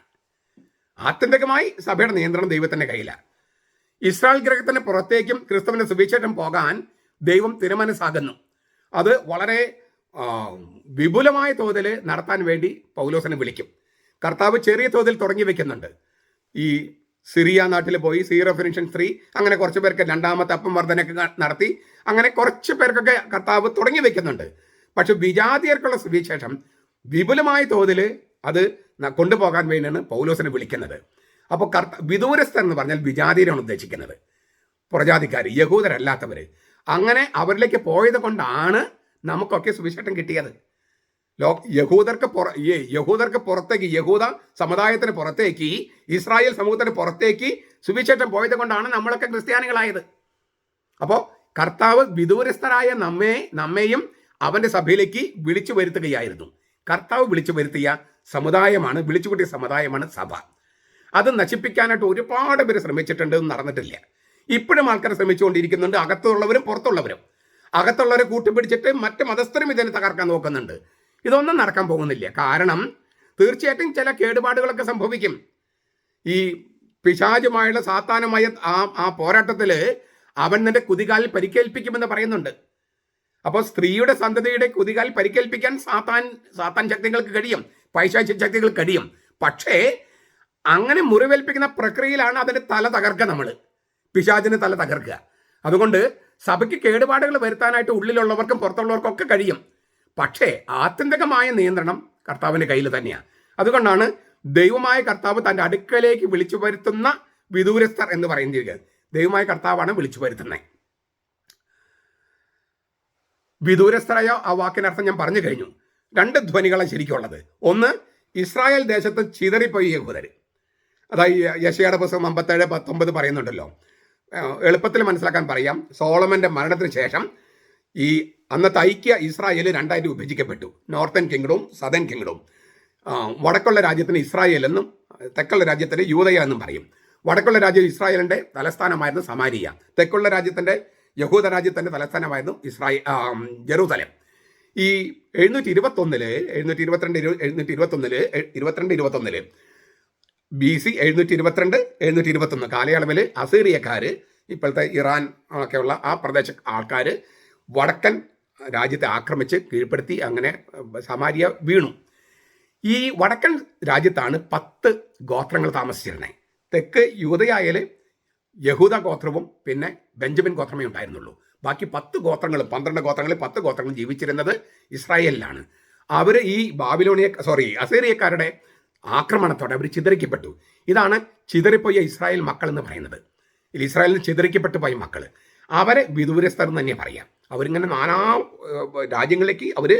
ആത്യന്തികമായി സഭയുടെ നിയന്ത്രണം ദൈവത്തിൻ്റെ കയ്യിലാണ്. ഇസ്രായേൽ ഗ്രഹത്തിന് പുറത്തേക്കും ക്രിസ്തുവിൻ്റെ സുവിശേഷം പോകാൻ ദൈവം തിരുമനസ്സാകുന്നു. അത് വളരെ വിപുലമായ തോതിൽ നടത്താൻ വേണ്ടി പൗലോസിനെ വിളിക്കും. കർത്താവ് ചെറിയ തോതിൽ തുടങ്ങി വെക്കുന്നുണ്ട്. ഈ സിറിയ നാട്ടിൽ പോയി സീറോ ഫിനിഷൻ 3 അങ്ങനെ കുറച്ച് പേർക്ക് രണ്ടാമത്തെ അപ്പം വർധനയൊക്കെ നടത്തി. അങ്ങനെ കുറച്ച് പേർക്കൊക്കെ കർത്താവ് തുടങ്ങി വെക്കുന്നുണ്ട്. പക്ഷെ വിജാതിയർക്കുള്ള സുവിശേഷം വിപുലമായ തോതിൽ അത് കൊണ്ടുപോകാൻ വേണ്ടിയാണ് പൗലോസിനെ വിളിക്കുന്നത്. അപ്പോൾ വിദൂരസ്ഥർ എന്ന് പറഞ്ഞാൽ വിജാതിയരാണ് ഉദ്ദേശിക്കുന്നത്, പുറജാതിക്കാർ, യഹൂദരല്ലാത്തവർ. അങ്ങനെ അവരിലേക്ക് പോയത് കൊണ്ടാണ് നമുക്കൊക്കെ സുവിശേഷം കിട്ടിയത്. യഹൂദർക്ക് പുറത്തേക്ക്, യഹൂദ സമുദായത്തിന് പുറത്തേക്ക്, ഇസ്രായേൽ സമൂഹത്തിന് പുറത്തേക്ക് സുവിശേഷം പോയത് കൊണ്ടാണ് നമ്മളൊക്കെ ക്രിസ്ത്യാനികളായത്. അപ്പോൾ കർത്താവ് വിദൂരസ്ഥരായ നമ്മെയും അവൻ്റെ സഭയിലേക്ക് വിളിച്ചു വരുത്തുകയായിരുന്നു. കർത്താവ് വിളിച്ചു വരുത്തിയ സമുദായമാണ്, വിളിച്ചുകൂട്ടിയ സമുദായമാണ് സഭ. അത് നശിപ്പിക്കാനായിട്ട് ഒരുപാട് പേര് ശ്രമിച്ചിട്ടുണ്ട്, നടന്നിട്ടില്ല. ഇപ്പോഴും ആൾക്കാർ ശ്രമിച്ചുകൊണ്ടിരിക്കുന്നുണ്ട്, അകത്തുള്ളവരും പുറത്തുള്ളവരും. അകത്തുള്ളവരെ കൂട്ടിപ്പിടിച്ചിട്ട് മറ്റ് മതസ്ഥരും ഇതിനെ തകർക്കാൻ നോക്കുന്നുണ്ട്. ഇതൊന്നും നടക്കാൻ പോകുന്നില്ല. കാരണം തീർച്ചയായിട്ടും ചില കേടുപാടുകളൊക്കെ സംഭവിക്കും. ഈ പിശാചുമായുള്ള സാത്താനുമായ ആ പോരാട്ടത്തിൽ അവൻ നിന്റെ കുതികാലിൽ പരിക്കേൽപ്പിക്കുമെന്ന് പറയുന്നുണ്ട്. അപ്പോൾ സ്ത്രീയുടെ സന്തതിയുടെ കുതികാൽ പരിക്കേൽപ്പിക്കാൻ സാത്താൻ ശക്തികൾക്ക് കഴിയും, പൈശാചിക ശക്തികൾക്ക് കഴിയും. പക്ഷേ അങ്ങനെ മുറിവേൽപ്പിക്കുന്ന പ്രക്രിയയിലാണ് അതിൻ്റെ തല തകർക്കുക, നമ്മൾ പിശാചിന് തല തകർക്കുക. അതുകൊണ്ട് സഭയ്ക്ക് കേടുപാടുകൾ വരുത്താനായിട്ട് ഉള്ളിലുള്ളവർക്കും പുറത്തുള്ളവർക്കും ഒക്കെ കഴിയും. പക്ഷേ ആത്യന്തികമായ നിയന്ത്രണം കർത്താവിൻ്റെ കയ്യിൽ തന്നെയാണ്. അതുകൊണ്ടാണ് ദൈവമായ കർത്താവ് തൻ്റെ അടുക്കലേക്ക് വിളിച്ചു വരുത്തുന്ന വിദൂരസ്ഥർ എന്ന് പറയുന്നത്. ദൈവമായ കർത്താവാണ് വിളിച്ചു വരുത്തുന്നത്. വിദൂരസ്ഥരായ ആ വാക്കിനർത്ഥം ഞാൻ പറഞ്ഞു കഴിഞ്ഞു. 2 ധ്വനികളാണ് ശരിക്കുള്ളത്. ഒന്ന്, ഇസ്രായേൽ ദേശത്ത് ചിതറിപ്പോയി യഹൂദർ. അതായത് യെശയ്യായുടെ പുസ്തകം 57:19 പറയുന്നുണ്ടല്ലോ. എളുപ്പത്തിൽ മനസ്സിലാക്കാൻ പറയാം, സോളമന്റെ മരണത്തിന് ശേഷം ഈ അന്നത്തെ ഐക്യ ഇസ്രായേൽ രണ്ടായിട്ട് വിഭജിക്കപ്പെട്ടു. Northern കിങ്ഡവും southern കിങ്ഡവും. വടക്കുള്ള രാജ്യത്തിന് ഇസ്രായേൽ എന്നും തെക്കുള്ള രാജ്യത്തിന് യൂദയ എന്നും പറയും. വടക്കുള്ള രാജ്യം ഇസ്രായേലിന്റെ തലസ്ഥാനമായിരുന്നു സമാരിയ. തെക്കുള്ള രാജ്യത്തിന്റെ യഹൂദ രാജ്യത്തിന്റെ തലസ്ഥാനമായിരുന്നു ജെറൂസലേം. ഈ 722 BC 722-721 കാലയളവിൽ അസീറിയക്കാർ, ഇപ്പോഴത്തെ ഇറാൻ ഒക്കെയുള്ള ആ പ്രദേശ ആൾക്കാർ വടക്കൻ രാജ്യത്തെ ആക്രമിച്ച് കീഴ്പ്പെടുത്തി. അങ്ങനെ സമാരിയ വീണു. ഈ വടക്കൻ രാജ്യത്താണ് 10 ഗോത്രങ്ങൾ താമസിച്ചിരുന്നത്. തെക്ക് യൂദയായിൽ യഹൂദ ഗോത്രവും പിന്നെ ബെഞ്ചമിൻ ഗോത്രമേ ഉണ്ടായിരുന്നുള്ളൂ. ബാക്കി 10 ഗോത്രങ്ങളും 12 ഗോത്രങ്ങളിൽ 10 ഗോത്രങ്ങളും ജീവിച്ചിരുന്നത് ഇസ്രായേലിലാണ്. അവർ ഈ അസീറിയക്കാരുടെ ആക്രമണത്തോടെ അവർ ചിതറിക്കപ്പെട്ടു. ഇതാണ് ചിതറിപ്പോയ ഇസ്രായേൽ മക്കൾ എന്ന് പറയുന്നത്. ഇസ്രായേലിന് ചിതറിക്കപ്പെട്ടു പോയ മക്കൾ, അവരെ വിദൂരസ്ഥർ എന്ന് തന്നെ പറയാം. അവരിങ്ങനെ നാനാ രാജ്യങ്ങളിലേക്ക് അവർ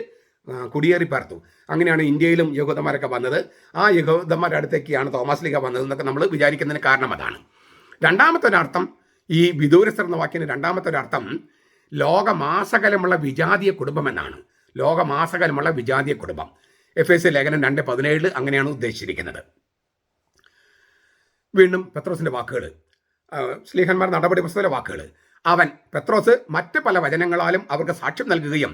കുടിയേറി പാർത്തു. അങ്ങനെയാണ് ഇന്ത്യയിലും യഹൂദന്മാരൊക്കെ വന്നത്. ആ യഹൂദന്മാരുടെ അടുത്തേക്കാണ് തോമസ് ലീഗ വന്നത് എന്നൊക്കെ നമ്മൾ വിചാരിക്കുന്നതിന് കാരണം അതാണ്. രണ്ടാമത്തെ ഒരർത്ഥം, ഈ വിദൂരസ്ഥർ എന്ന വാക്കിന് രണ്ടാമത്തെ ഒരർത്ഥം ലോകമാസകലമുള്ള വിജാതീയ കുടുംബം എന്നാണ്. ലോകമാസകലമുള്ള വിജാതീയ കുടുംബം. എഫേസ്യ ലേഖനം 2:17 അങ്ങനെയാണ് ഉദ്ദേശിച്ചിരിക്കുന്നത്. വീണ്ടും പെത്രോസിന്റെ വാക്കുകൾ, ശ്ലീഹന്മാർ നടപടി പുസ്തകത്തിലെ വാക്കുകൾ. അവൻ പെത്രോസ് മറ്റ് പല വചനങ്ങളാലും അവർക്ക് സാക്ഷ്യം നൽകുകയും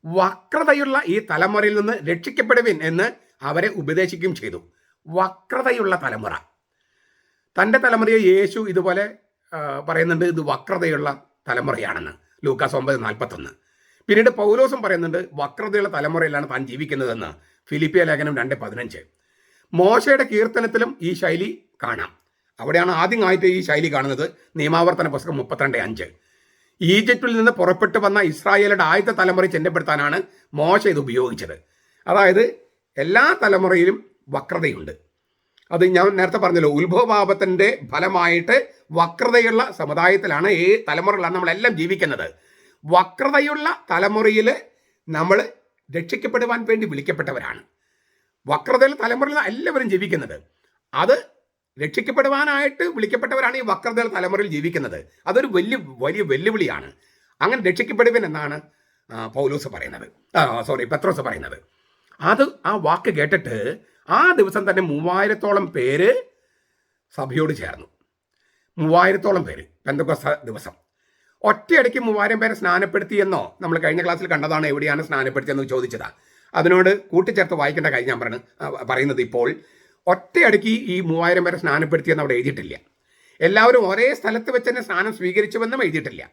വക്രതയുള്ള ഈ തലമുറയിൽ നിന്ന് രക്ഷിക്കപ്പെടുവിൻ എന്ന് അവരെ ഉപദേശിക്കുകയും ചെയ്തു. വക്രതയുള്ള തലമുറ, തൻ്റെ തലമുറയെ യേശു ഇതുപോലെ പറയുന്നുണ്ട്, ഇത് വക്രതയുള്ള തലമുറയാണെന്ന്, ലൂക്കാസ് 9:41. പിന്നീട് പൗലോസും പറയുന്നുണ്ട് വക്രതയുള്ള തലമുറയിലാണ് താൻ ജീവിക്കുന്നതെന്ന്, ഫിലിപ്പിയ ലേഖനം 2:15. മോശയുടെ കീർത്തനത്തിലും ഈ ശൈലി കാണാം. അവിടെയാണ് ആദ്യമായിട്ട് ഈ ശൈലി കാണുന്നത്. നിയമാവർത്തന പുസ്തകം 32:5. ഈജിപ്തിൽ നിന്ന് പുറപ്പെട്ടു വന്ന ഇസ്രായേലിന്റെ ആദ്യത്തെ തലമുറയെ ചെന്നപ്പെടുത്താനാണ് മോശ ഇത് ഉപയോഗിച്ചത്. അതായത് എല്ലാ തലമുറയിലും വക്രതയുണ്ട്. അത് ഞാൻ നേരത്തെ പറഞ്ഞല്ലോ, ഉത്ഭവപാപത്തിന്റെ ഫലമായിട്ട് വക്രതയുള്ള സമുദായത്തിലാണ് ഈ തലമുറകളാണ് നമ്മളെല്ലാം ജീവിക്കുന്നത്. വക്രതയുള്ള തലമുറയിൽ നമ്മൾ രക്ഷിക്കപ്പെടുവാൻ വേണ്ടി വിളിക്കപ്പെട്ടവരാണ്. വക്രതയുള്ള തലമുറയിൽ എല്ലാവരും ജീവിക്കുന്നത്, അത് രക്ഷിക്കപ്പെടുവാനായിട്ട് വിളിക്കപ്പെട്ടവരാണ് ഈ വക്രതയുള്ള തലമുറയിൽ ജീവിക്കുന്നത്. അതൊരു വലിയ വെല്ലുവിളിയാണ്. അങ്ങനെ രക്ഷിക്കപ്പെടുവൻ എന്നാണ് പെത്രോസ് പറയുന്നത്. അത് ആ വാക്ക് കേട്ടിട്ട് ആ ദിവസം തന്നെ 3000-ഓളം പേര് സഭയോട് ചേർന്നു. 3000-ഓളം പേര് പെന്തക്കോസ്ത് ദിവസം. ഒറ്റയടിക്ക് 3000 പേരെ സ്നാനപ്പെടുത്തിയെന്നോ നമ്മൾ കഴിഞ്ഞ ക്ലാസ്സിൽ കണ്ടതാണ്. എവിടെയാണ് സ്നാനപ്പെടുത്തിയെന്ന് ചോദിച്ചതാ. അതിനോട് കൂട്ടിച്ചേർത്ത് വായിക്കേണ്ട കാര്യം ഞാൻ പറയുന്നത്, ഇപ്പോൾ ഒറ്റയടിക്ക് ഈ 3000 പേരെ സ്നാനപ്പെടുത്തിയെന്ന് അവിടെ എഴുതിയിട്ടില്ല. എല്ലാവരും ഒരേ സ്ഥലത്ത് വെച്ച് തന്നെ സ്നാനം സ്വീകരിച്ചുവെന്നും എഴുതിയിട്ടില്ല.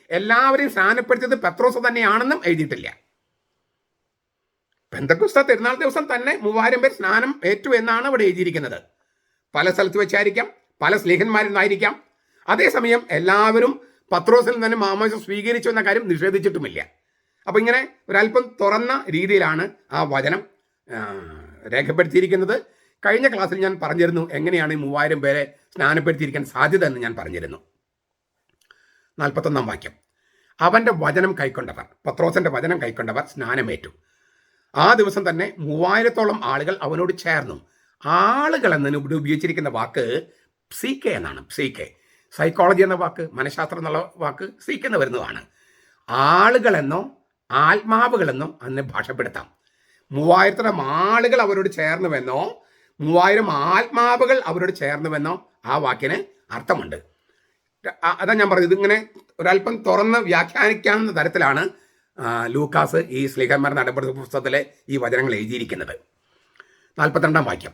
എല്ലാവരെയും സ്നാനപ്പെടുത്തിയത് പെത്രോസ് തന്നെയാണെന്നും എഴുതിയിട്ടില്ല. പെന്തക്കോസ്ത് തിരുനാൾ ദിവസം തന്നെ 3000 പേർ സ്നാനം ഏറ്റു എന്നാണ് അവിടെ എഴുതിയിരിക്കുന്നത്. പല സ്ഥലത്ത് വെച്ചായിരിക്കാം, പല സ്ലീഹന്മാരിൽ നിന്നായിരിക്കാം. അതേസമയം എല്ലാവരും പത്രോസിൽ നിന്ന് മാമോദിസ സ്വീകരിച്ചു എന്ന കാര്യം നിഷേധിച്ചിട്ടുമില്ല. അപ്പം ഇങ്ങനെ ഒരല്പം തുറന്ന രീതിയിലാണ് ആ വചനം രേഖപ്പെടുത്തിയിരിക്കുന്നത്. കഴിഞ്ഞ ക്ലാസ്സിൽ ഞാൻ പറഞ്ഞിരുന്നു എങ്ങനെയാണ് ഈ 3000 പേരെ സ്നാനപ്പെടുത്തിയിരിക്കാൻ സാധ്യത എന്ന് ഞാൻ പറഞ്ഞിരുന്നു. 41-ാം വാക്യം. അവൻ്റെ വചനം കൈക്കൊണ്ടവർ, പത്രോസിന്റെ വചനം കൈക്കൊണ്ടവർ സ്നാനമേറ്റു. ആ ദിവസം തന്നെ 3000-ഓളം ആളുകൾ അവനോട് ചേർന്നു. ആളുകൾ എന്നതിന് ഇവിടെ ഉപയോഗിച്ചിരിക്കുന്ന വാക്ക് PSYCHE എന്നാണ്. PSYCHE, സൈക്കോളജി എന്ന വാക്ക്, മനഃശാസ്ത്രം എന്നുള്ള വാക്ക് PSYCHE എന്ന് വരുന്നതാണ്. ആളുകളെന്നോ ആത്മാവുകളെന്നോ അന്ന് ഭാഷപ്പെടുത്താം. 3000 ആളുകൾ അവരോട് ചേർന്നുവെന്നോ 3000 ആത്മാവുകൾ അവരോട് ചേർന്നുവെന്നോ ആ വാക്കിന് അർത്ഥമുണ്ട്. അതാ ഞാൻ പറഞ്ഞത്, ഇതിങ്ങനെ ഒരല്പം തുറന്ന് വ്യാഖ്യാനിക്കാവുന്ന തരത്തിലാണ് ലൂക്കാസ് ഈ സ്ലീഹന്മാർ നടപടി പുസ്തകത്തിലെ ഈ വചനങ്ങൾ എഴുതിയിരിക്കുന്നത്. 42-ാം വാക്യം.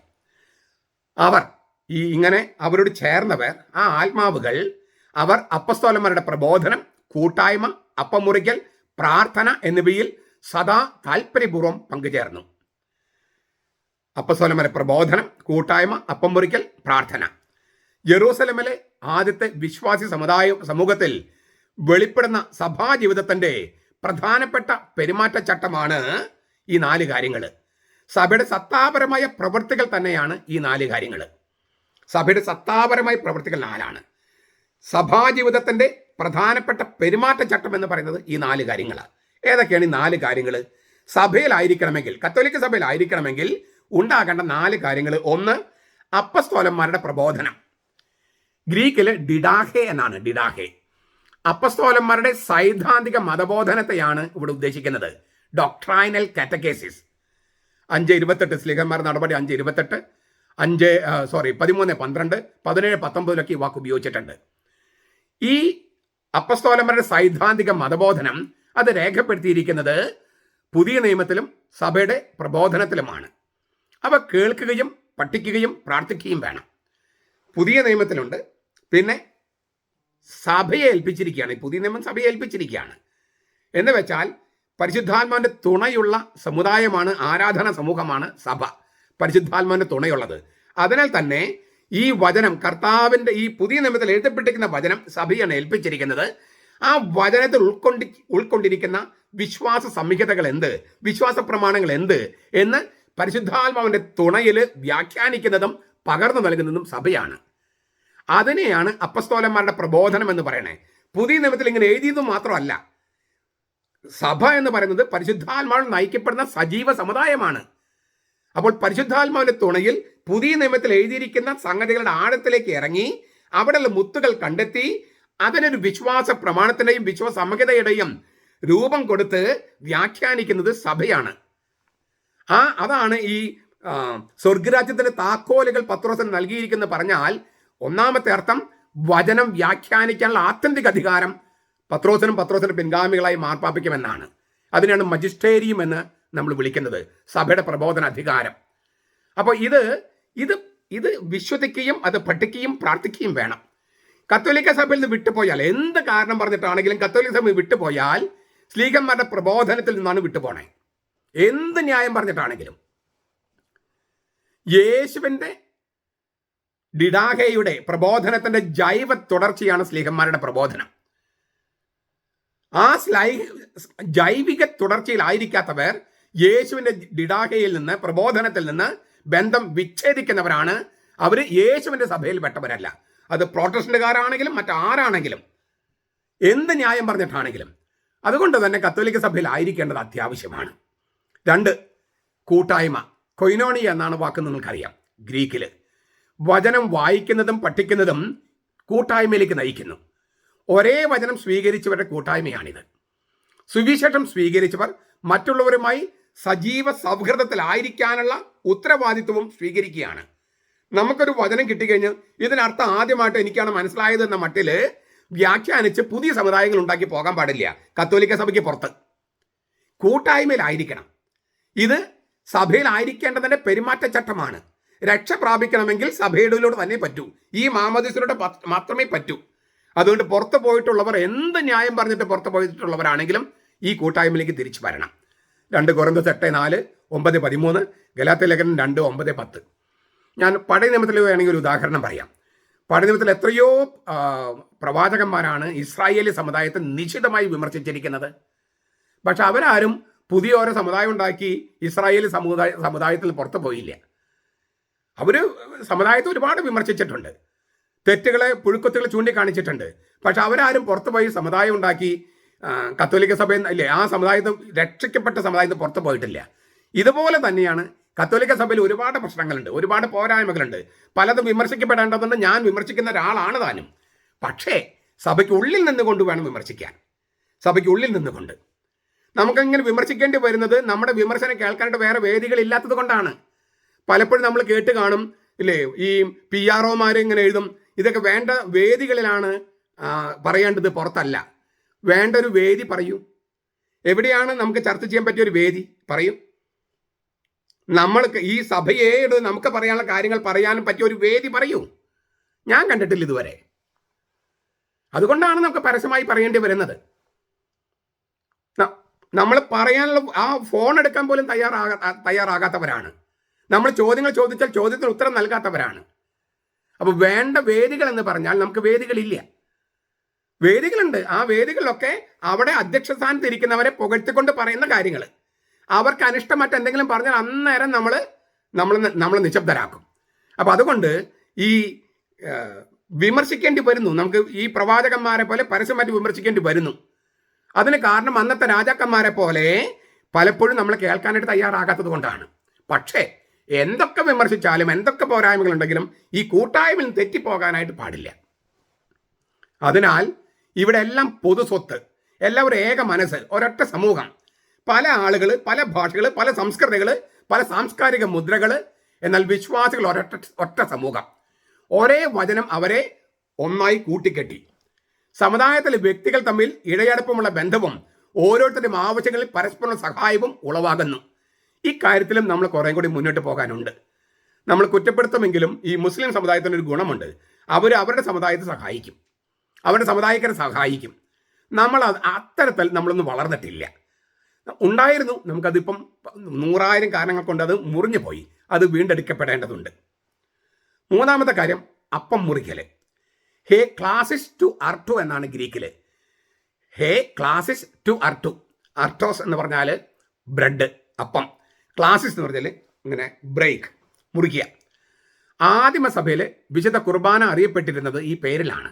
അവർ ഇങ്ങനെ അവരോട് ചേർന്നവർ, ആ ആത്മാവുകൾ, അവർ അപ്പസ്തോലന്മാരുടെ പ്രബോധനം, കൂട്ടായ്മ, അപ്പം മുറിക്കൽ, പ്രാർത്ഥന എന്നിവയിൽ സദാ താല്പര്യപൂർവ്വം പങ്കുചേർന്നു. അപ്പസ്തോലന്മാരുടെ പ്രബോധനം, കൂട്ടായ്മ, അപ്പം മുറിക്കൽ, പ്രാർത്ഥന. ജെറൂസലമിലെ ആദ്യത്തെ വിശ്വാസി സമൂഹത്തിൽ വെളിപ്പെടുന്ന സഭാജീവിതത്തിന്റെ പ്രധാനപ്പെട്ട പെരുമാറ്റച്ചട്ടമാണ് ഈ 4 കാര്യങ്ങൾ. സഭയുടെ സത്താപരമായ പ്രവൃത്തികൾ തന്നെയാണ് ഈ 4 കാര്യങ്ങൾ. സഭയുടെ സത്താപരമായ പ്രവൃത്തികൾ 4ആണ്. സഭാജീവിതത്തിന്റെ പ്രധാനപ്പെട്ട പെരുമാറ്റച്ചട്ടം എന്ന് പറയുന്നത് ഈ 4 കാര്യങ്ങളാണ്. ഏതൊക്കെയാണ് ഈ 4 കാര്യങ്ങൾ? സഭയിലായിരിക്കണമെങ്കിൽ, കത്തോലിക്ക സഭയിലായിരിക്കണമെങ്കിൽ ഉണ്ടാകേണ്ട 4 കാര്യങ്ങൾ. ഒന്ന്, അപ്പസ്തോലന്മാരുടെ പ്രബോധനം. ഗ്രീക്കിൽ ഡിഡാഹെ എന്നാണ്, ഡിഡാഹെ. അപ്പസ്തോലന്മാരുടെ സൈദ്ധാന്തിക മതബോധനത്തെയാണ് ഇവിടെ ഉദ്ദേശിക്കുന്നത്. ഡോക്ട്രൈനൽ കാറ്റക്കേസിസ്. 5:28 സ്ലീഹന്മാർ നടപടി 5:28, 13:12, 17:19 ഈ വാക്ക് ഉപയോഗിച്ചിട്ടുണ്ട്. ഈ അപ്പസ്തോലന്മാരുടെ സൈദ്ധാന്തിക മതബോധനം അത് രേഖപ്പെടുത്തിയിരിക്കുന്നത് പുതിയ നിയമത്തിലും സഭയുടെ പ്രബോധനത്തിലുമാണ്. അവ കേൾക്കുകയും പഠിക്കുകയും പ്രാർത്ഥിക്കുകയും വേണം. പുതിയ നിയമത്തിലുണ്ട്, പിന്നെ സഭയെ ഏൽപ്പിച്ചിരിക്കുകയാണ്. പുതിയ നിയമം സഭയെ ഏൽപ്പിച്ചിരിക്കുകയാണ് എന്ന് വെച്ചാൽ പരിശുദ്ധാത്മാവിൻ്റെ തുണയുള്ള സമുദായമാണ്, ആരാധന സമൂഹമാണ് സഭ. പരിശുദ്ധാത്മാവിൻ്റെ തുണയുള്ളത്. അതിനാൽ തന്നെ ഈ വചനം, കർത്താവിൻ്റെ ഈ പുതിയ നിയമത്തിൽ എഴുതപ്പെട്ടിരിക്കുന്ന വചനം സഭയാണ് ഏൽപ്പിച്ചിരിക്കുന്നത്. ആ വചനത്തിൽ ഉൾക്കൊണ്ടിരിക്കുന്ന വിശ്വാസ സംഹിതകൾ എന്ത്, വിശ്വാസ പ്രമാണങ്ങൾ എന്ത് എന്ന് പരിശുദ്ധാത്മാവിൻ്റെ തുണയിൽ വ്യാഖ്യാനിക്കുന്നതും പകർന്നു നൽകുന്നതും സഭയാണ്. അതിനെയാണ് അപ്പസ്തോലന്മാരുടെ പ്രബോധനം എന്ന് പറയണേ. പുതിയ നിയമത്തിൽ ഇങ്ങനെ എഴുതിയത് മാത്രമല്ല, സഭ എന്ന് പറയുന്നത് പരിശുദ്ധാത്മാവിൽ നയിക്കപ്പെടുന്ന സജീവ സമുദായമാണ്. അപ്പോൾ പരിശുദ്ധാത്മാവിന്റെ തുണയിൽ പുതിയ നിയമത്തിൽ എഴുതിയിരിക്കുന്ന സംഗതികളുടെ ആഴത്തിലേക്ക് ഇറങ്ങി അവിടെയുള്ള മുത്തുകൾ കണ്ടെത്തി അതിനൊരു വിശ്വാസ പ്രമാണത്തിന്റെയും വിശ്വാസ സംഹിതയുടെയും രൂപം കൊടുത്ത് വ്യാഖ്യാനിക്കുന്നത് സഭയാണ്. അതാണ് ഈ സ്വർഗരാജ്യത്തിന്റെ താക്കോലുകൾ പത്രോസിന് നൽകിയിരിക്കുന്നത് പറഞ്ഞാൽ, ഒന്നാമത്തെ അർത്ഥം വചനം വ്യാഖ്യാനിക്കാനുള്ള ആത്യന്തിക അധികാരം പത്രോസിന്റെ പിൻഗാമികളായി മാർപ്പാപ്പിക്കുമെന്നാണ്. അതിനാണ് മജിസ്റ്റേരിയം എന്ന് നമ്മൾ വിളിക്കുന്നത്, സഭയുടെ പ്രബോധന അധികാരം. അപ്പോൾ ഇത് വിശ്വസിക്കുകയും അത് പഠിക്കുകയും പ്രാർത്ഥിക്കുകയും വേണം. കത്തോലിക്ക സഭയിൽ നിന്ന് വിട്ടുപോയാൽ, എന്ത് കാരണം പറഞ്ഞിട്ടാണെങ്കിലും കത്തോലിക്ക സഭ വിട്ടുപോയാൽ സ്ലീഹന്മാരുടെ പ്രബോധനത്തിൽ നിന്നാണ് വിട്ടുപോണേ. എന്ത് ന്യായം പറഞ്ഞിട്ടാണെങ്കിലും യേശുവിൻ്റെ ഡിഡാഹയുടെ പ്രബോധനത്തിന്റെ ജൈവ തുടർച്ചയാണ് സ്ലീഹന്മാരുടെ പ്രബോധനം. ആ ജൈവിക തുടർച്ചയിലായിരിക്കാത്തവർ യേശുവിന്റെ ഡിഡാഹയിൽ നിന്ന്, പ്രബോധനത്തിൽ നിന്ന് ബന്ധം വിച്ഛേദിക്കുന്നവരാണ്. അവർ യേശുവിന്റെ സഭയിൽ പെട്ടവരല്ല. അത് പ്രോട്ടസ്റ്റന്റുകാരാണെങ്കിലും മറ്റാരാണെങ്കിലും എന്ത് ന്യായം പറഞ്ഞിട്ടാണെങ്കിലും. അതുകൊണ്ട് തന്നെ കത്തോലിക്ക സഭയിൽ ആയിരിക്കേണ്ടത് അത്യാവശ്യമാണ്. 2, കൂട്ടായ്മ. കൊയിനോണി എന്നാണ് വാക്ക് നിങ്ങൾക്കറിയാം. ഗ്രീക്കിൽ വചനം വായിക്കുന്നതും പഠിക്കുന്നതും കൂട്ടായ്മയിലേക്ക് നയിക്കുന്നു. ഒരേ വചനം സ്വീകരിച്ചവരുടെ കൂട്ടായ്മയാണിത്. സുവിശേഷം സ്വീകരിച്ചവർ മറ്റുള്ളവരുമായി സജീവ സൗഹൃദത്തിലായിരിക്കാനുള്ള ഉത്തരവാദിത്വവും സ്വീകരിക്കുകയാണ്. നമുക്കൊരു വചനം കിട്ടിക്കഴിഞ്ഞ് ഇതിനർത്ഥം ആദ്യമായിട്ട് എനിക്കാണ് മനസ്സിലായത് എന്ന മട്ടിൽ വ്യാഖ്യാനിച്ച് പുതിയ സമുദായങ്ങൾ ഉണ്ടാക്കി പോകാൻ പാടില്ല. കത്തോലിക്ക സഭയ്ക്ക് പുറത്ത് കൂട്ടായ്മയിലായിരിക്കണം. ഇത് സഭയിലായിരിക്കേണ്ടതിന്റെ പെരുമാറ്റച്ചട്ടമാണ്. രക്ഷ പ്രാപിക്കണമെങ്കിൽ സഭയിലൂടെ തന്നെ പറ്റൂ. ഈ മാമോദീസയിലൂടെ മാത്രമേ പറ്റൂ. അതുകൊണ്ട് പുറത്ത് പോയിട്ടുള്ളവർ എന്ത് ന്യായം പറഞ്ഞിട്ട് പുറത്ത് പോയിട്ടുള്ളവരാണെങ്കിലും ഈ കൂട്ടായ്മയിലേക്ക് തിരിച്ചു വരണം. 2 കൊരിന്ത്യർ 8:4, 9:13, ഗലാത്യ ലേഖനം 2:9-10. ഞാൻ പഴയ നിയമത്തിൽ വേണമെങ്കിൽ ഒരു ഉദാഹരണം പറയാം. പഴയ നിയമത്തിൽ എത്രയോ പ്രവാചകന്മാരാണ് ഇസ്രായേലി സമുദായത്തെ നിശിതമായി വിമർശിച്ചിരിക്കുന്നത്. പക്ഷെ അവരാരും പുതിയ ഓരോ സമുദായം ഉണ്ടാക്കി ഇസ്രായേലി സമുദായത്തിൽ പുറത്തു പോയില്ല. അവർ സമുദായത്തെ ഒരുപാട് വിമർശിച്ചിട്ടുണ്ട്, തെറ്റുകളെ, പുഴുക്കുത്തുകളെ ചൂണ്ടിക്കാണിച്ചിട്ടുണ്ട്. പക്ഷെ അവരാരും പുറത്തുപോയി സമുദായം ഉണ്ടാക്കി കത്തോലിക്ക സഭയിൽ അല്ലേ ആ സമുദായത്തിൽ രക്ഷിക്കപ്പെട്ട സമുദായത്തിൽ പുറത്തു പോയിട്ടില്ല. ഇതുപോലെ തന്നെയാണ് കത്തോലിക്ക സഭയിൽ ഒരുപാട് പ്രശ്നങ്ങളുണ്ട്, ഒരുപാട് പോരായ്മകളുണ്ട്, പലതും വിമർശിക്കപ്പെടേണ്ടതുണ്ട്. ഞാൻ വിമർശിക്കുന്ന ഒരാളാണ് താനും. പക്ഷേ സഭയ്ക്ക് ഉള്ളിൽ നിന്നുകൊണ്ട് വേണം വിമർശിക്കാൻ. സഭയ്ക്ക് ഉള്ളിൽ നിന്നുകൊണ്ട് നമുക്കങ്ങനെ വിമർശിക്കേണ്ടി വരുന്നത് നമ്മുടെ വിമർശനം കേൾക്കാനായിട്ട് വേറെ വേദികളില്ലാത്തത് കൊണ്ടാണ്. പലപ്പോഴും നമ്മൾ കേട്ട് കാണും ഇല്ലേ, ഈ PROമാർ ഇങ്ങനെ എഴുതും, ഇതൊക്കെ വേണ്ട വേദികളിലാണ് പറയേണ്ടത്, പുറത്തല്ല. വേണ്ട ഒരു വേദി പറയൂ. എവിടെയാണ് നമുക്ക് ചർച്ച ചെയ്യാൻ പറ്റിയ ഒരു വേദി പറയൂ. നമ്മൾക്ക് ഈ സഭയോട് നമുക്ക് പറയാനുള്ള കാര്യങ്ങൾ പറയാനും പറ്റിയ ഒരു വേദി പറയൂ. ഞാൻ കണ്ടിട്ടില്ല ഇതുവരെ. അതുകൊണ്ടാണ് നമുക്ക് പരസ്യമായി പറയേണ്ടി വരുന്നത്. നമ്മൾ പറയാനുള്ള ആ ഫോൺ എടുക്കാൻ പോലും തയ്യാറാകാത്തവരാണ്. നമ്മൾ ചോദ്യങ്ങൾ ചോദിച്ചാൽ ചോദ്യത്തിന് ഉത്തരം നൽകാത്തവരാണ്. അപ്പോൾ വേണ്ട വേദികൾ എന്ന് പറഞ്ഞാൽ നമുക്ക് വേദികളില്ല. വേദികളുണ്ട്. ആ വേദികളിലൊക്കെ അവിടെ അധ്യക്ഷ സ്ഥാനത്ത് ഇരിക്കുന്നവരെ പുകഴ്ത്തിക്കൊണ്ട് പറയുന്ന കാര്യങ്ങൾ, അവർക്ക് അനിഷ്ടം മറ്റെന്തെങ്കിലും പറഞ്ഞാൽ അന്നേരം നമ്മൾ നിശബ്ദരാക്കും. അപ്പം അതുകൊണ്ട് ഈ വിമർശിക്കേണ്ടി വരുന്നു. നമുക്ക് ഈ പ്രവാചകന്മാരെ പോലെ പരസ്യമായിട്ട് വിമർശിക്കേണ്ടി വരുന്നു. അതിന് കാരണം അന്നത്തെ രാജാക്കന്മാരെ പോലെ പലപ്പോഴും നമ്മൾ കേൾക്കാനായിട്ട് തയ്യാറാകാത്തത് കൊണ്ടാണ്. പക്ഷേ എന്തൊക്കെ വിമർശിച്ചാലും എന്തൊക്കെ പോരായ്മകളുണ്ടെങ്കിലും ഈ കൂട്ടായ്മയിൽ തെറ്റിപ്പോകാനായിട്ട് പാടില്ല. അതിനാൽ ഇവിടെ എല്ലാം പൊതു സ്വത്ത്, എല്ലാവരും ഏക മനസ്സ്, ഒരൊറ്റ സമൂഹം, പല ആളുകൾ, പല ഭാഷകൾ, പല സംസ്കൃതികൾ, പല സാംസ്കാരിക മുദ്രകൾ, എന്നാൽ വിശ്വാസികൾ ഒറ്റ സമൂഹം. ഒരേ വചനം അവരെ ഒന്നായി കൂട്ടിക്കെട്ടി. സമുദായത്തിലെ വ്യക്തികൾ തമ്മിൽ ഇഴയടുപ്പമുള്ള ബന്ധവും ഓരോരുത്തരുടെയും ആവശ്യങ്ങളിൽ പരസ്പരം സഹായവും ഉളവാകുന്നു. ഇക്കാര്യത്തിലും നമ്മൾ കുറേ കൂടി മുന്നോട്ട് പോകാനുണ്ട്. നമ്മൾ കുറ്റപ്പെടുത്തുമെങ്കിലും ഈ മുസ്ലിം സമുദായത്തിന് ഒരു ഗുണമുണ്ട്. അവരുടെ സമുദായത്തെ സഹായിക്കും, അവരുടെ സമുദായക്കാരെ സഹായിക്കും. നമ്മൾ അത്തരത്തിൽ നമ്മളൊന്നും വളർന്നിട്ടില്ല. ഉണ്ടായിരുന്നു, നമുക്കതിപ്പം 100,000 കാരണങ്ങൾ കൊണ്ട് അത് മുറിഞ്ഞു പോയി. അത് വീണ്ടെടുക്കപ്പെടേണ്ടതുണ്ട്. മൂന്നാമത്തെ കാര്യം, അപ്പം മുറിക്കൽ. ഹേ ക്ലാസിസ് ടു അർട്ടു എന്നാണ് ഗ്രീക്കില്. ഹേ ക്ലാസിസ് ടു അർട്ടു. അർട്ടോസ് എന്ന് പറഞ്ഞാൽ ബ്രെഡ്, അപ്പം. ക്ലാസിസ് എന്ന് പറഞ്ഞാൽ ഇങ്ങനെ ബ്രേക്ക്, മുറിക്കുക. ആദിമസഭയിൽ വിശുദ്ധ കുർബാന അറിയപ്പെട്ടിരുന്നത് ഈ പേരിലാണ്.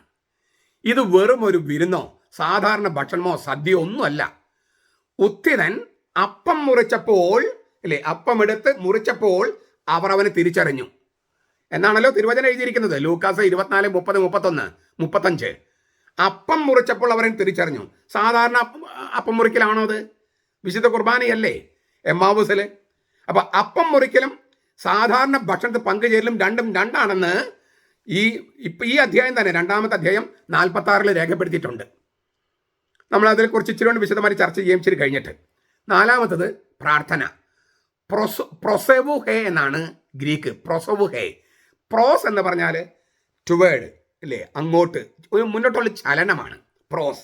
ഇത് വെറും ഒരു വിരുന്നോ സാധാരണ ഭക്ഷണമോ സദ്യയോ ഒന്നുമല്ല. ഉത്തിതൻ അപ്പം മുറിച്ചപ്പോൾ, അല്ലേ, അപ്പം എടുത്ത് മുറിച്ചപ്പോൾ അവർ അവനെ തിരിച്ചറിഞ്ഞു എന്നാണല്ലോ തിരുവചനം എഴുതിയിരിക്കുന്നത്. ലൂക്കാസ് 24, 30, 31, 35. അപ്പം മുറിച്ചപ്പോൾ അവരെ തിരിച്ചറിഞ്ഞു. സാധാരണ അപ്പം മുറിക്കലാണോ അത്? വിശുദ്ധ കുർബാനയല്ലേ എമ്മാവൂസിൽ? അപ്പൊ അപ്പം മുറിക്കലും സാധാരണ ഭക്ഷണത്തിൽ പങ്കുചേരലും രണ്ടും രണ്ടാണെന്ന് ഈ അധ്യായം തന്നെ, 2-ാമത്തെ അധ്യായം 46 രേഖപ്പെടുത്തിയിട്ടുണ്ട്. നമ്മൾ അതിനെക്കുറിച്ച് ഇച്ചിരി വിശദമായി ചർച്ച ചെയ്യാം ഇച്ചിരി കഴിഞ്ഞിട്ട്. 4-മത്തത് പ്രാർത്ഥന. പ്രൊസെവു ഹേ എന്നാണ് ഗ്രീക്ക്. പ്രൊസെവു ഹേ. പ്രോസ് എന്ന് പറഞ്ഞാൽ ടുവേഡ്, അല്ലേ, അങ്ങോട്ട്, ഒരു മുന്നോട്ടുള്ള ചലനമാണ് പ്രോസ്.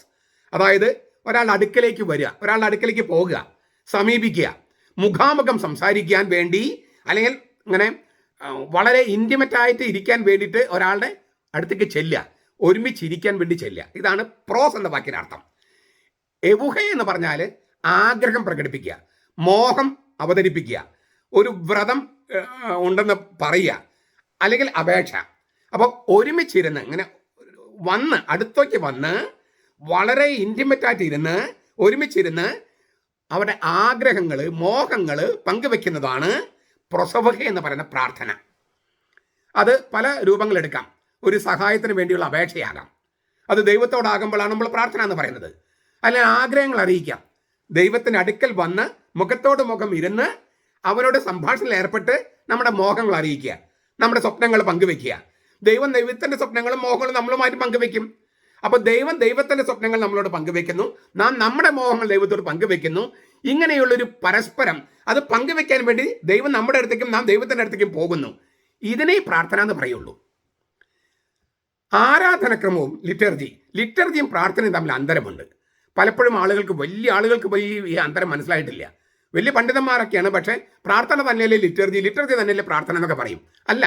അതായത് ഒരാളുടെ അടുക്കലേക്ക് വരിക, ഒരാളുടെ അടുക്കലേക്ക് പോകുക, സമീപിക്കുക, മുഖാമുഖം സംസാരിക്കാൻ വേണ്ടി, അല്ലെങ്കിൽ ഇങ്ങനെ വളരെ ഇൻറ്റിമേറ്റ് ആയിട്ട് ഇരിക്കാൻ വേണ്ടിയിട്ട് ഒരാളുടെ അടുത്തേക്ക് ചെല്ലുക, ഒരുമിച്ചിരിക്കാൻ വേണ്ടി ചെല്ലുക. ഇതാണ് പ്രോസ് എന്ന വാക്കിൻ്റെ അർത്ഥം. എവുഹ എന്ന് പറഞ്ഞാൽ ആഗ്രഹം പ്രകടിപ്പിക്കുക, മോഹം അവതരിപ്പിക്കുക, ഒരു വ്രതം ഉണ്ടെന്ന് പറയുക, അല്ലെങ്കിൽ അപേക്ഷ. അപ്പോൾ ഒരുമിച്ചിരുന്ന് ഇങ്ങനെ വന്ന് അടുത്തേക്ക് വന്ന് വളരെ ഇൻറ്റിമേറ്റ് ആയിട്ട് ഇരുന്ന് ഒരുമിച്ചിരുന്ന് അവരുടെ ആഗ്രഹങ്ങൾ, മോഹങ്ങൾ പങ്കുവെക്കുന്നതാണ് പ്രൊസവഹ എന്ന് പറയുന്ന പ്രാർത്ഥന. അത് പല രൂപങ്ങളെടുക്കാം. ഒരു സഹായത്തിന് വേണ്ടിയുള്ള അപേക്ഷയാകാം. അത് ദൈവത്തോടാകുമ്പോഴാണ് നമ്മൾ പ്രാർത്ഥന എന്ന് പറയുന്നത്. അല്ലെങ്കിൽ ആഗ്രഹങ്ങൾ അറിയിക്കാം. ദൈവത്തിന് അടുക്കൽ വന്ന് മുഖത്തോട് മുഖം ഇരുന്ന് അവരോട് സംഭാഷണത്തിൽ ഏർപ്പെട്ട് നമ്മുടെ മോഹങ്ങൾ അറിയിക്കുക, നമ്മുടെ സ്വപ്നങ്ങൾ പങ്കുവെക്കുക. ദൈവം ദൈവത്തിൻ്റെ സ്വപ്നങ്ങളും മോഹങ്ങളും നമ്മളുമായിട്ട് പങ്കുവെക്കും. അപ്പോൾ ദൈവത്തിൻ്റെ സ്വപ്നങ്ങൾ നമ്മളോട് പങ്കുവെക്കുന്നു, നാം നമ്മുടെ മോഹങ്ങൾ ദൈവത്തോട് പങ്കുവെക്കുന്നു. ഇങ്ങനെയുള്ളൊരു പരസ്പരം അത് പങ്കുവെക്കാൻ വേണ്ടി ദൈവം നമ്മുടെ അടുത്തേക്കും നാം ദൈവത്തിൻ്റെ അടുത്തേക്കും പോകുന്നു. ഇതിനെ പ്രാർത്ഥന എന്ന് പറയുള്ളൂ. ആരാധനക്രമവും ലിറ്റർജിയും പ്രാർത്ഥനയും തമ്മിൽ അന്തരമുണ്ട്. പലപ്പോഴും വലിയ ആളുകൾക്ക് ഈ അന്തരം മനസ്സിലായിട്ടില്ല. വലിയ പണ്ഡിതന്മാരൊക്കെയാണ്, പക്ഷേ പ്രാർത്ഥന തന്നെയല്ലേ ലിറ്റർജി തന്നെയല്ലേ പ്രാർത്ഥന എന്നൊക്കെ പറയും. അല്ല,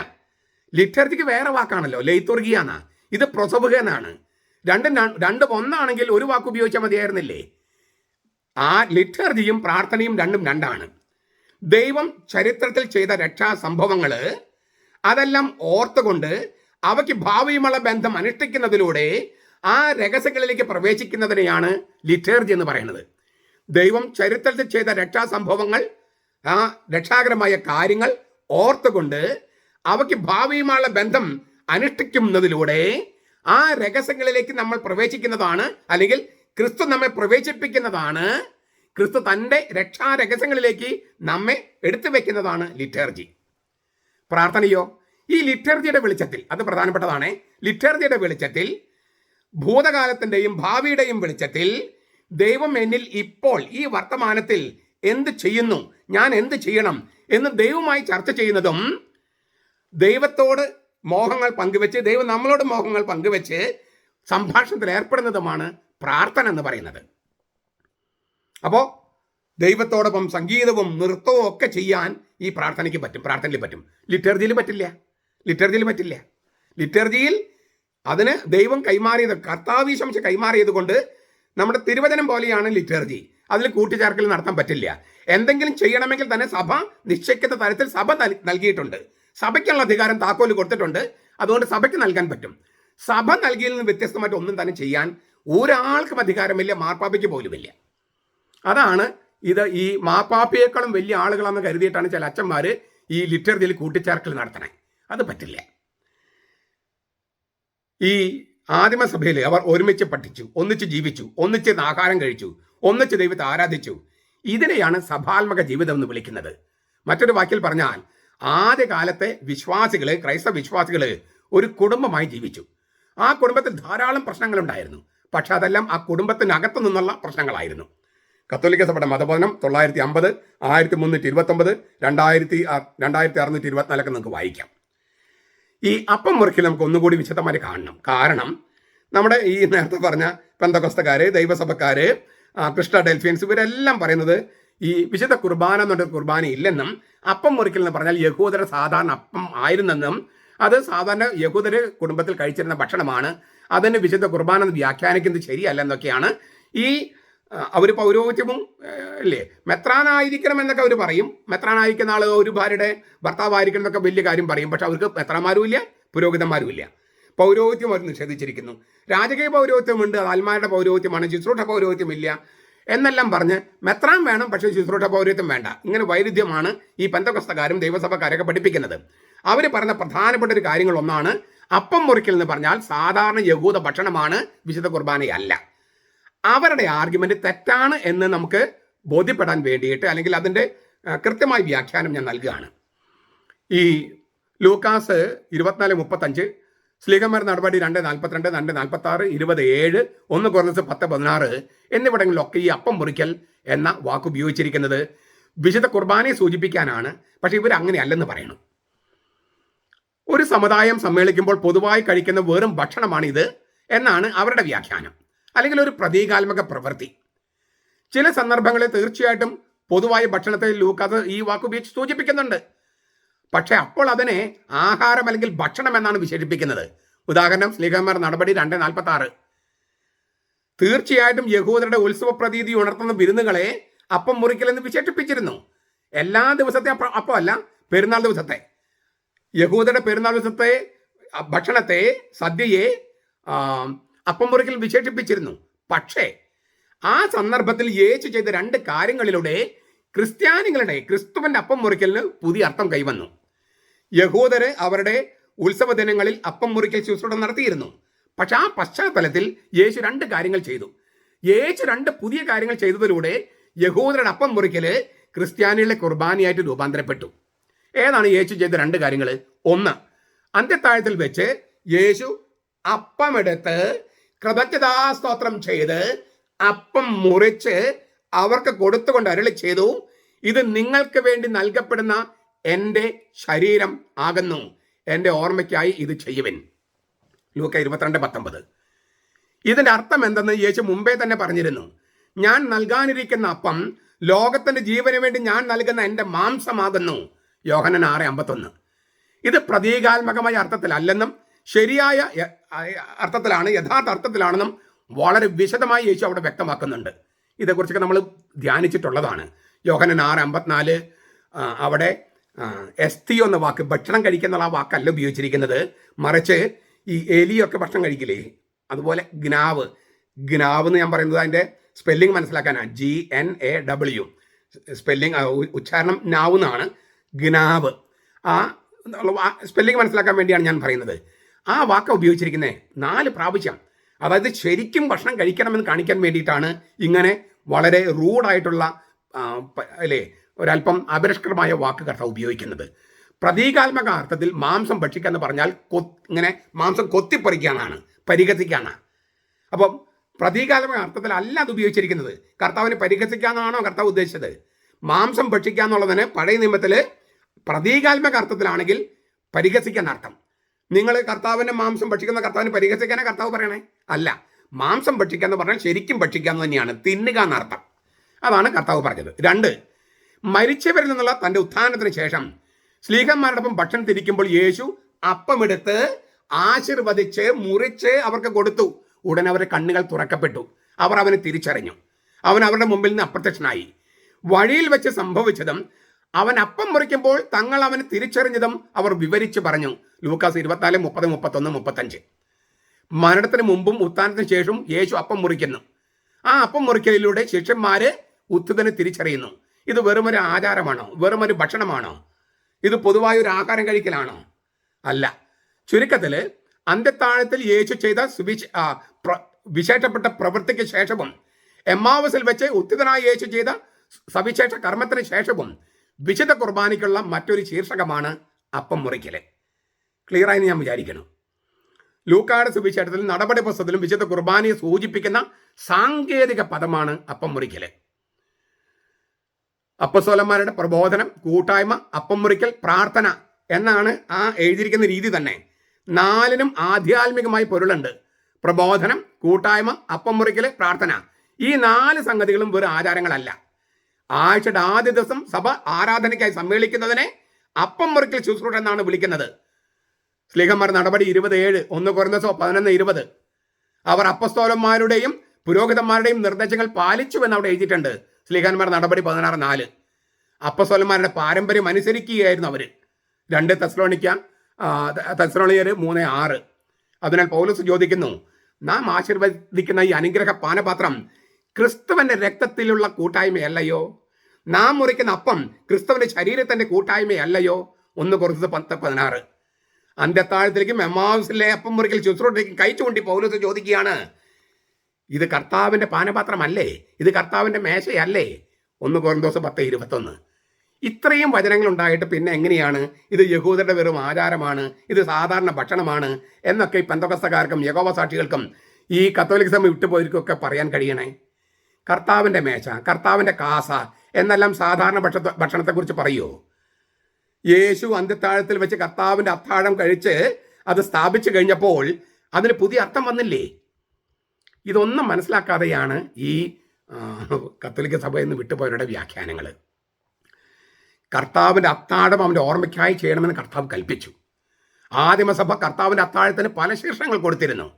ലിറ്റർജിക്ക് വേറെ വാക്കാണല്ലോ, ലൈത്തുർഗിയ എന്നാ. ഇത് പ്രൊസവുക എന്നാണ്. രണ്ടും ഒന്നാണെങ്കിൽ ഒരു വാക്ക് ഉപയോഗിച്ചാൽ മതിയായിരുന്നില്ലേ? ആ ലിറ്റർജിയും പ്രാർത്ഥനയും രണ്ടും രണ്ടാണ്. ദൈവം ചരിത്രത്തിൽ ചെയ്ത രക്ഷാ സംഭവങ്ങൾ അതെല്ലാം ഓർത്തുകൊണ്ട് അവയ്ക്ക് ഭാവിയുമുള്ള ബന്ധം അനുഷ്ഠിക്കുന്നതിലൂടെ ആ രഹസ്യങ്ങളിലേക്ക് പ്രവേശിക്കുന്നതിനെയാണ് ലിറ്റർജി എന്ന് പറയുന്നത്. ദൈവം ചരിത്രത്തിൽ ചെയ്ത രക്ഷാസംഭവങ്ങൾ, ആ രക്ഷാകരമായ കാര്യങ്ങൾ ഓർത്തുകൊണ്ട് അവയ്ക്ക് ഭാവിയുമുള്ള ബന്ധം അനുഷ്ഠിക്കുന്നതിലൂടെ ആ രഹസ്യങ്ങളിലേക്ക് നമ്മൾ പ്രവേശിക്കുന്നതാണ്, അല്ലെങ്കിൽ ക്രിസ്തു നമ്മെ പ്രവേശിപ്പിക്കുന്നതാണ്, ക്രിസ്തു തൻ്റെ രക്ഷാ രഹസ്യങ്ങളിലേക്ക് നമ്മെ എടുത്തു വെക്കുന്നതാണ് ലിറ്റർജി. പ്രാർത്ഥനയോ ഈ ലിറ്റർജിയുടെ വെളിച്ചത്തിൽ, അത് പ്രധാനപ്പെട്ടതാണ്, ലിറ്റർജിയുടെ വെളിച്ചത്തിൽ, ഭൂതകാലത്തിൻ്റെയും ഭാവിയുടെയും വെളിച്ചത്തിൽ ദൈവം എന്നിൽ ഇപ്പോൾ ഈ വർത്തമാനത്തിൽ എന്ത് ചെയ്യുന്നു, ഞാൻ എന്ത് ചെയ്യണം എന്ന് ദൈവവുമായി ചർച്ച ചെയ്യുന്നതും ദൈവത്തോട് മോഹങ്ങൾ പങ്കുവെച്ച് ദൈവം നമ്മളോട് മോഹങ്ങൾ പങ്കുവെച്ച് സംഭാഷണത്തിൽ ഏർപ്പെടുന്നതുമാണ് പ്രാർത്ഥന എന്ന് പറയുന്നത്. അപ്പോൾ ദൈവത്തോടൊപ്പം സംഗീതവും നൃത്തവും ഒക്കെ ചെയ്യാൻ ഈ പ്രാർത്ഥനയ്ക്ക് പറ്റും, പ്രാർത്ഥനയിൽ പറ്റും. ലിറ്റർജിയിൽ പറ്റില്ല. ലിറ്റർജിയിൽ അതിന് ദൈവം കൈമാറിയത്, കർത്താവീശംശ കൈമാറിയത് കൊണ്ട് നമ്മുടെ തിരുവചനം പോലെയാണ് ലിറ്റർജി. അതിൽ കൂട്ടിച്ചേർക്കൽ നടത്താൻ പറ്റില്ല. എന്തെങ്കിലും ചെയ്യണമെങ്കിൽ തന്നെ സഭ നിശ്ചയിക്കുന്ന തരത്തിൽ സഭ നൽകിയിട്ടുണ്ട്. സഭയ്ക്കുള്ള അധികാരം താക്കോല് കൊടുത്തിട്ടുണ്ട്. അതുകൊണ്ട് സഭയ്ക്ക് നൽകാൻ പറ്റും. സഭ നൽകിയതിൽ നിന്ന് വ്യത്യസ്തമായിട്ട് ഒന്നും തന്നെ ചെയ്യാൻ ഒരാൾക്കും അധികാരമില്ല, മാർപ്പാപ്പയ്ക്ക് പോലുമില്ല. അതാണ് ഇത്. ഈ മാർപ്പാപ്പയേക്കാളും വലിയ ആളുകളാണെന്ന് കരുതിയിട്ടാണ് ചില അച്ഛന്മാർ ഈ ലിറ്റർജിയിൽ കൂട്ടിച്ചേർക്കൽ നടത്തണേ. അത് പറ്റില്ല. ഈ ആദിമസഭയിൽ അവർ ഒരുമിച്ച് പഠിച്ചു, ഒന്നിച്ച് ജീവിച്ചു, ഒന്നിച്ച് ആഹാരം കഴിച്ചു, ഒന്നിച്ച് ദൈവത്തെ ആരാധിച്ചു. ഇതിനെയാണ് സഭാത്മക ജീവിതം എന്ന് വിളിക്കുന്നത്. മറ്റൊരു വാക്കിൽ പറഞ്ഞാൽ ആദ്യകാലത്തെ വിശ്വാസികള്, ക്രൈസ്തവ വിശ്വാസികള് ഒരു കുടുംബമായി ജീവിച്ചു. ആ കുടുംബത്തിൽ ധാരാളം പ്രശ്നങ്ങളുണ്ടായിരുന്നു. പക്ഷെ അതെല്ലാം ആ കുടുംബത്തിനകത്തു നിന്നുള്ള പ്രശ്നങ്ങളായിരുന്നു. കത്തോലിക്ക സഭയുടെ മതബോധനം 950, 1329, 2624 നിങ്ങൾക്ക് വായിക്കാം. ഈ അപ്പം മുറിക്കൽ നമുക്ക് ഒന്നുകൂടി വിശദമായി കാണണം. കാരണം നമ്മുടെ ഈ നേരത്തെ പറഞ്ഞ പെന്തക്കോസ്തക്കാര്, ദൈവസഭക്കാര്, ക്രിസ്റ്റ ഡെൽഫിയൻസ് ഇവരെല്ലാം പറയുന്നത് ഈ വിശുദ്ധ കുർബാന എന്നൊരു കുർബാന ഇല്ലെന്നും അപ്പം മുറിക്കൽ എന്ന് പറഞ്ഞാൽ യഹൂദരുടെ സാധാരണ അപ്പം ആയിരുന്നെന്നും അത് സാധാരണ യഹൂദര് കുടുംബത്തിൽ കഴിച്ചിരുന്ന ഭക്ഷണമാണ്, അതിന് വിശുദ്ധ കുർബാന എന്ന് വ്യാഖ്യാനിക്കുന്നത് ശരിയല്ല എന്നൊക്കെയാണ് ഈ അവർ പൗരോഹിത്യവും അല്ലേ മെത്രാനായിരിക്കണം എന്നൊക്കെ അവർ പറയും. മെത്രാനായിരിക്കുന്ന ആൾ ഒരു ഭാര്യയുടെ ഭർത്താവായിരിക്കണം എന്നൊക്കെ വലിയ കാര്യം പറയും. പക്ഷെ അവർക്ക് മെത്രാന്മാരും ഇല്ല, പുരോഹിതന്മാരും ഇല്ല. പൗരോഹിത്യം അവർ നിഷേധിച്ചിരിക്കുന്നു. രാജകീയ പൗരോഹിത്യമുണ്ട്, ആത്മാരുടെ പൗരോഹിത്യമാണ്, ശുശ്രൂഷ പൗരോഹിത്യമില്ല എന്നെല്ലാം പറഞ്ഞ് മെത്രാൻ വേണം, പക്ഷേ ശുശ്രൂഷ പൗരോഹിത്യം വേണ്ട. ഇങ്ങനെ വൈരുദ്ധ്യമാണ് ഈ പെന്തക്കോസ്തക്കാരും ദൈവസഭക്കാരൊക്കെ പഠിപ്പിക്കുന്നത്. അവർ പറഞ്ഞ പ്രധാനപ്പെട്ട ഒരു കാര്യങ്ങൾ ഒന്നാണ് അപ്പം മുറിക്കൽ എന്ന് പറഞ്ഞാൽ സാധാരണ യഹൂദ ഭക്ഷണമാണ്, വിശുദ്ധ കുർബാനയല്ല. അവരുടെ ആർഗ്യുമെന്റ് തെറ്റാണ് എന്ന് നമുക്ക് ബോധ്യപ്പെടാൻ വേണ്ടിയിട്ട് അല്ലെങ്കിൽ അതിൻ്റെ കൃത്യമായ വ്യാഖ്യാനം ഞാൻ നൽകുകയാണ്. ഈ ലൂക്കാസ് 24:35, സ്ലീഹന്മാർ നടപടി 2:42, 2:46, 27, 1 കൊരിന്ത്യർ 10:16 എന്നിവിടങ്ങളിലൊക്കെ ഈ അപ്പം മുറിക്കൽ എന്ന വാക്ക് ഉപയോഗിച്ചിരിക്കുന്നത് വിശുദ്ധ കുർബാനയെ സൂചിപ്പിക്കാനാണ്. പക്ഷെ ഇവർ അങ്ങനെയല്ലെന്ന് പറയണം. ഒരു സമുദായം സമ്മേളിക്കുമ്പോൾ പൊതുവായി കഴിക്കുന്ന വെറും ഭക്ഷണമാണിത് എന്നാണ് അവരുടെ വ്യാഖ്യാനം, അല്ലെങ്കിൽ ഒരു പ്രതീകാത്മക പ്രവൃത്തി. ചില സന്ദർഭങ്ങളിൽ തീർച്ചയായിട്ടും പൊതുവായ ഭക്ഷണത്തെ ലൂക്കാസ് ഈ വാക്ക് ഉപയോഗിച്ച് സൂചിപ്പിക്കുന്നുണ്ട്. പക്ഷെ അപ്പോൾ അതിനെ ആഹാരം അല്ലെങ്കിൽ ഭക്ഷണം എന്നാണ് വിശേഷിപ്പിക്കുന്നത്. ഉദാഹരണം സ്ലീഹന്മാർ നടപടി 2:46. തീർച്ചയായിട്ടും യഹൂദരുടെ ഉത്സവ പ്രതീതി ഉണർത്തുന്ന വിരുന്നുകളെ അപ്പം മുറിക്കൽ എന്ന് വിശേഷിപ്പിച്ചിരുന്നു. എല്ലാ ദിവസത്തെ അപ്പമല്ല, പെരുന്നാൾ ദിവസത്തെ, യഹൂദരുടെ പെരുന്നാൾ ദിവസത്തെ ഭക്ഷണത്തെ, സദ്യയെ അപ്പം മുറിക്കൽ വിശേഷിപ്പിച്ചിരുന്നു. പക്ഷേ ആ സന്ദർഭത്തിൽ യേശു ചെയ്ത 2 കാര്യങ്ങളിലൂടെ ക്രിസ്തുവിന്റെ അപ്പം മുറിക്കലിന് പുതിയ അർത്ഥം കൈവന്നു. യഹൂദര് അവരുടെ ഉത്സവ ദിനങ്ങളിൽ അപ്പം മുറിക്കൽ ശുശ്രൂഷ നടത്തിയിരുന്നു. പക്ഷെ ആ പശ്ചാത്തലത്തിൽ യേശു 2 കാര്യങ്ങൾ ചെയ്തു. യേശു 2 പുതിയ കാര്യങ്ങൾ ചെയ്തതിലൂടെ യഹൂദരുടെ അപ്പം മുറിക്കല് ക്രിസ്ത്യാനികളുടെ കുർബാനയായിട്ട് രൂപാന്തരപ്പെട്ടു. ഏതാണ് യേശു ചെയ്ത 2 കാര്യങ്ങൾ? 1, അന്ത്യത്താഴത്തിൽ വെച്ച് യേശു അപ്പമെടുത്ത് കൃതജ്ഞതാസ്തോത്രം ചെയ്ത് അപ്പം മുറിച്ച് അവർക്ക് കൊടുത്തുകൊണ്ട് അരുളി ചെയ്തു, ഇത് നിങ്ങൾക്ക് വേണ്ടി നൽകപ്പെടുന്ന എൻ്റെ ശരീരം ആകുന്നു, എൻ്റെ ഓർമ്മയ്ക്കായി ഇത് ചെയ്യുവിൻ. ലൂക്ക 22:19. ഇതിൻ്റെ അർത്ഥം എന്തെന്ന് യേശു മുമ്പേ തന്നെ പറഞ്ഞിരുന്നു. ഞാൻ നൽകാനിരിക്കുന്ന അപ്പം ലോകത്തിൻ്റെ ജീവന് വേണ്ടി ഞാൻ നൽകുന്ന എൻ്റെ മാംസമാകുന്നു. യോഹന്നാൻ 6:51. ഇത് പ്രതീകാത്മകമായ അർത്ഥത്തിലല്ലെന്നും ശരിയായ അർത്ഥത്തിലാണ്, യഥാർത്ഥ അർത്ഥത്തിലാണെന്നും വളരെ വിശദമായി യേശു അവിടെ വ്യക്തമാക്കുന്നുണ്ട്. ഇതേക്കുറിച്ചൊക്കെ നമ്മൾ ധ്യാനിച്ചിട്ടുള്ളതാണ്. യോഹന്നാൻ 6:54 അവിടെ എസ്തിയോ എന്ന വാക്ക്, ഭക്ഷണം കഴിക്കുന്ന ആ വാക്കല്ല ഉപയോഗിച്ചിരിക്കുന്നത്, മറിച്ച് ഈ എലിയൊക്കെ ഭക്ഷണം കഴിക്കില്ലേ, അതുപോലെ ഗ്നാവ് എന്ന് ഞാൻ പറയുന്നത് അതിൻ്റെ സ്പെല്ലിംഗ് മനസ്സിലാക്കാനാണ്. GNAW സ്പെല്ലിംഗ്, ഉച്ചാരണം നാവ് എന്നാണ്, ഗ്നാവ്. ആ സ്പെല്ലിംഗ് മനസ്സിലാക്കാൻ വേണ്ടിയാണ് ഞാൻ പറയുന്നത്. ആ വാക്ക ഉപയോഗിച്ചിരിക്കുന്നത് 4 പ്രാവശ്യം. അതായത് ശരിക്കും ഭക്ഷണം കഴിക്കണമെന്ന് കാണിക്കാൻ വേണ്ടിയിട്ടാണ് ഇങ്ങനെ വളരെ റൂഡായിട്ടുള്ള അല്ലേ ഒരല്പം അപരിഷ്കൃതമായ വാക്ക് കർത്താവ് ഉപയോഗിക്കുന്നത്. പ്രതീകാത്മക അർത്ഥത്തിൽ മാംസം ഭക്ഷിക്കുക എന്ന് പറഞ്ഞാൽ ഇങ്ങനെ മാംസം കൊത്തിപ്പറിക്കാനാണ്, പരിഹസിക്കാനാണ്. അപ്പം പ്രതീകാത്മക അർത്ഥത്തിൽ അല്ല അത് ഉപയോഗിച്ചിരിക്കുന്നത്. കർത്താവിനെ പരിഹസിക്കാന്നാണോ കർത്താവ് ഉദ്ദേശിച്ചത്? മാംസം ഭക്ഷിക്കുക എന്നുള്ളതിന് പഴയ നിയമത്തിൽ പ്രതീകാത്മക അർത്ഥത്തിലാണെങ്കിൽ പരിഹസിക്കാൻ അർത്ഥം. നിങ്ങൾ കർത്താവിൻ്റെ മാംസം ഭക്ഷിക്കുന്ന കർത്താവിനെ പരിഹസിക്കാനേ കർത്താവ് പറയണേ? അല്ല, മാംസം ഭക്ഷിക്കുക എന്ന് പറഞ്ഞാൽ ശരിക്കും ഭക്ഷിക്കുക എന്ന് തന്നെയാണ്, തിന്നുക എന്നർത്ഥം. അതാണ് കർത്താവ് പറഞ്ഞത്. 2, മരിച്ചവരിൽ നിന്നുള്ള തൻ്റെ ഉത്ഥാനത്തിന് ശേഷം സ്ലീഹന്മാരോടൊപ്പം ഭക്ഷണം തിരിക്കുമ്പോൾ യേശു അപ്പമെടുത്ത് ആശീർവദിച്ച് മുറിച്ച് അവർക്ക് കൊടുത്തു. ഉടൻ അവരുടെ കണ്ണുകൾ തുറക്കപ്പെട്ടു. അവർ അവനെ തിരിച്ചറിഞ്ഞു. അവൻ അവരുടെ മുമ്പിൽ നിന്ന് അപ്രത്യക്ഷനായി. വഴിയിൽ വെച്ച് സംഭവിച്ചതും അവൻ അപ്പം മുറിക്കുമ്പോൾ തങ്ങൾ അവനെ തിരിച്ചറിഞ്ഞതും അവർ വിവരിച്ചു പറഞ്ഞു. ലൂക്കാസ് 24, 30, 31, 35. മരണത്തിന് മുമ്പും ഉത്ഥാനത്തിന് ശേഷവും യേശു അപ്പം മുറിക്കുന്നു. ആ അപ്പം മുറിക്കലിലൂടെ ശിഷ്യന്മാര് ഉത്ഥിതനെ തിരിച്ചറിയുന്നു. ഇത് വെറുമൊരു ആചാരമാണോ? വെറുമൊരു ഭക്ഷണമാണോ? ഇത് പൊതുവായ ഒരു ആഹാരം കഴിക്കലാണോ? അല്ല. ചുരുക്കത്തിൽ അന്ത്യത്താഴത്തിൽ യേശു ചെയ്ത വിശേഷപ്പെട്ട പ്രവൃത്തിക്ക് ശേഷവും എമ്മാവസിൽ വെച്ച് ഉത്തിതനായ യേശു ചെയ്ത സവിശേഷ കർമ്മത്തിന് ശേഷവും വിശുദ്ധ കുർബാനയ്ക്കുള്ള മറ്റൊരു ശീർഷകമാണ് അപ്പം മുറിക്കൽ. ക്ലിയറായി ഞാൻ വിചാരിക്കുന്നു. ലൂക്കായുടെ സുവിശേഷത്തിൽ നടപടി പുസ്തകത്തിലും വിശുദ്ധ കുർബാനയെ സൂചിപ്പിക്കുന്ന സാങ്കേതിക പദമാണ് അപ്പം മുറിക്കൽ. അപ്പസ്തോലന്മാരുടെ പ്രബോധനം, കൂട്ടായ്മ, അപ്പം മുറിക്കൽ, പ്രാർത്ഥന എന്നാണ് ആ എഴുതിയിരിക്കുന്ന രീതി തന്നെ. നാലിനും ആധ്യാത്മികമായി പൊരുളുണ്ട്. പ്രബോധനം, കൂട്ടായ്മ, അപ്പം മുറിക്കൽ, പ്രാർത്ഥന. ഈ 4 സംഗതികളും വെറും ആചാരങ്ങളല്ല. ആഴ്ചയുടെ ആദ്യ ദിവസം സഭ ആരാധനയ്ക്കായി സമ്മേളിക്കുന്നതിനെ അപ്പം മുറിക്കൽ ശുശ്രൂഷ എന്നാണ് വിളിക്കുന്നത്. സ്ലീഹന്മാർ നടപടി 27, 1 കൊരിന്ത്യർ 11:20. അവർ അപ്പസ്തോലന്മാരുടെയും പുരോഹിതന്മാരുടെയും നിർദ്ദേശങ്ങൾ പാലിച്ചുവെന്ന് അവിടെ എഴുതിയിട്ടുണ്ട്. സ്ലീഹന്മാർ നടപടി 16:4. അപ്പസ്തോലന്മാരുടെ പാരമ്പര്യം അനുസരിക്കുകയായിരുന്നു അവർ. 2 തെസ്സലോനിക്കർ 3:6. അതിനാൽ പൗലോസ് ചോദിക്കുന്നു, നാം ആശീർവദിക്കുന്ന ഈ അനുഗ്രഹ പാനപാത്രം ക്രിസ്തുവിന്റെ രക്തത്തിലുള്ള കൂട്ടായ്മയല്ലയോ? നാം മുറിക്കുന്ന അപ്പം ക്രിസ്തുവിന്റെ ശരീരത്തിന്റെ കൂട്ടായ്മയല്ലയോ? 1 കൊരിന്ത്യർ 10:16. അന്ത്യത്താഴത്തിലേക്കും എമ്മാവുസിലെ അപ്പം മുറിക്കൽ ശുശ്രൂഷയിലേക്കും കൈ ചൂണ്ടി പൗലോസ് ചോദിക്കുകയാണ്, ഇത് കർത്താവിന്റെ പാനപാത്രമല്ലേ? ഇത് കർത്താവിന്റെ മേശയല്ലേ? 1 കൊരിന്ത്യർ 10:21. ഇത്രയും വചനങ്ങൾ ഉണ്ടായിട്ട് പിന്നെ എങ്ങനെയാണ് ഇത് യഹൂദരുടെ വെറും ആചാരമാണ്, ഇത് സാധാരണ ഭക്ഷണമാണ് എന്നൊക്കെ ഈ പെന്തക്കോസ്തക്കാർക്കും യഹോവ സാക്ഷികൾക്കും ഈ കത്തോലിക്ക സഭ വിട്ടുപോയവർക്കൊക്കെ പറയാൻ കഴിയണേ? കർത്താവിൻ്റെ മേശ, കർത്താവിൻ്റെ കാസ എന്നെല്ലാം സാധാരണ ഭക്ഷണത്തെക്കുറിച്ച് പറയുമോ? യേശു അന്ത്യത്താഴത്തിൽ വെച്ച് കർത്താവിൻ്റെ അത്താഴം കഴിച്ച് അത് സ്ഥാപിച്ചു കഴിഞ്ഞപ്പോൾ അതിന് പുതിയ അർത്ഥം വന്നില്ലേ? ഇതൊന്നും മനസ്സിലാക്കാതെയാണ് ഈ കത്തോലിക്ക സഭയിൽ നിന്ന് വിട്ടുപോയവരുടെ വ്യാഖ്യാനങ്ങൾ. കർത്താവിൻ്റെ അത്താഴം അവൻ്റെ ഓർമ്മയ്ക്കായി ചെയ്യണമെന്ന് കർത്താവ് കൽപ്പിച്ചു. ആദിമസഭ കർത്താവിൻ്റെ അത്താഴത്തിന് പല ശീർഷങ്ങൾ കൊടുത്തിരുന്നു.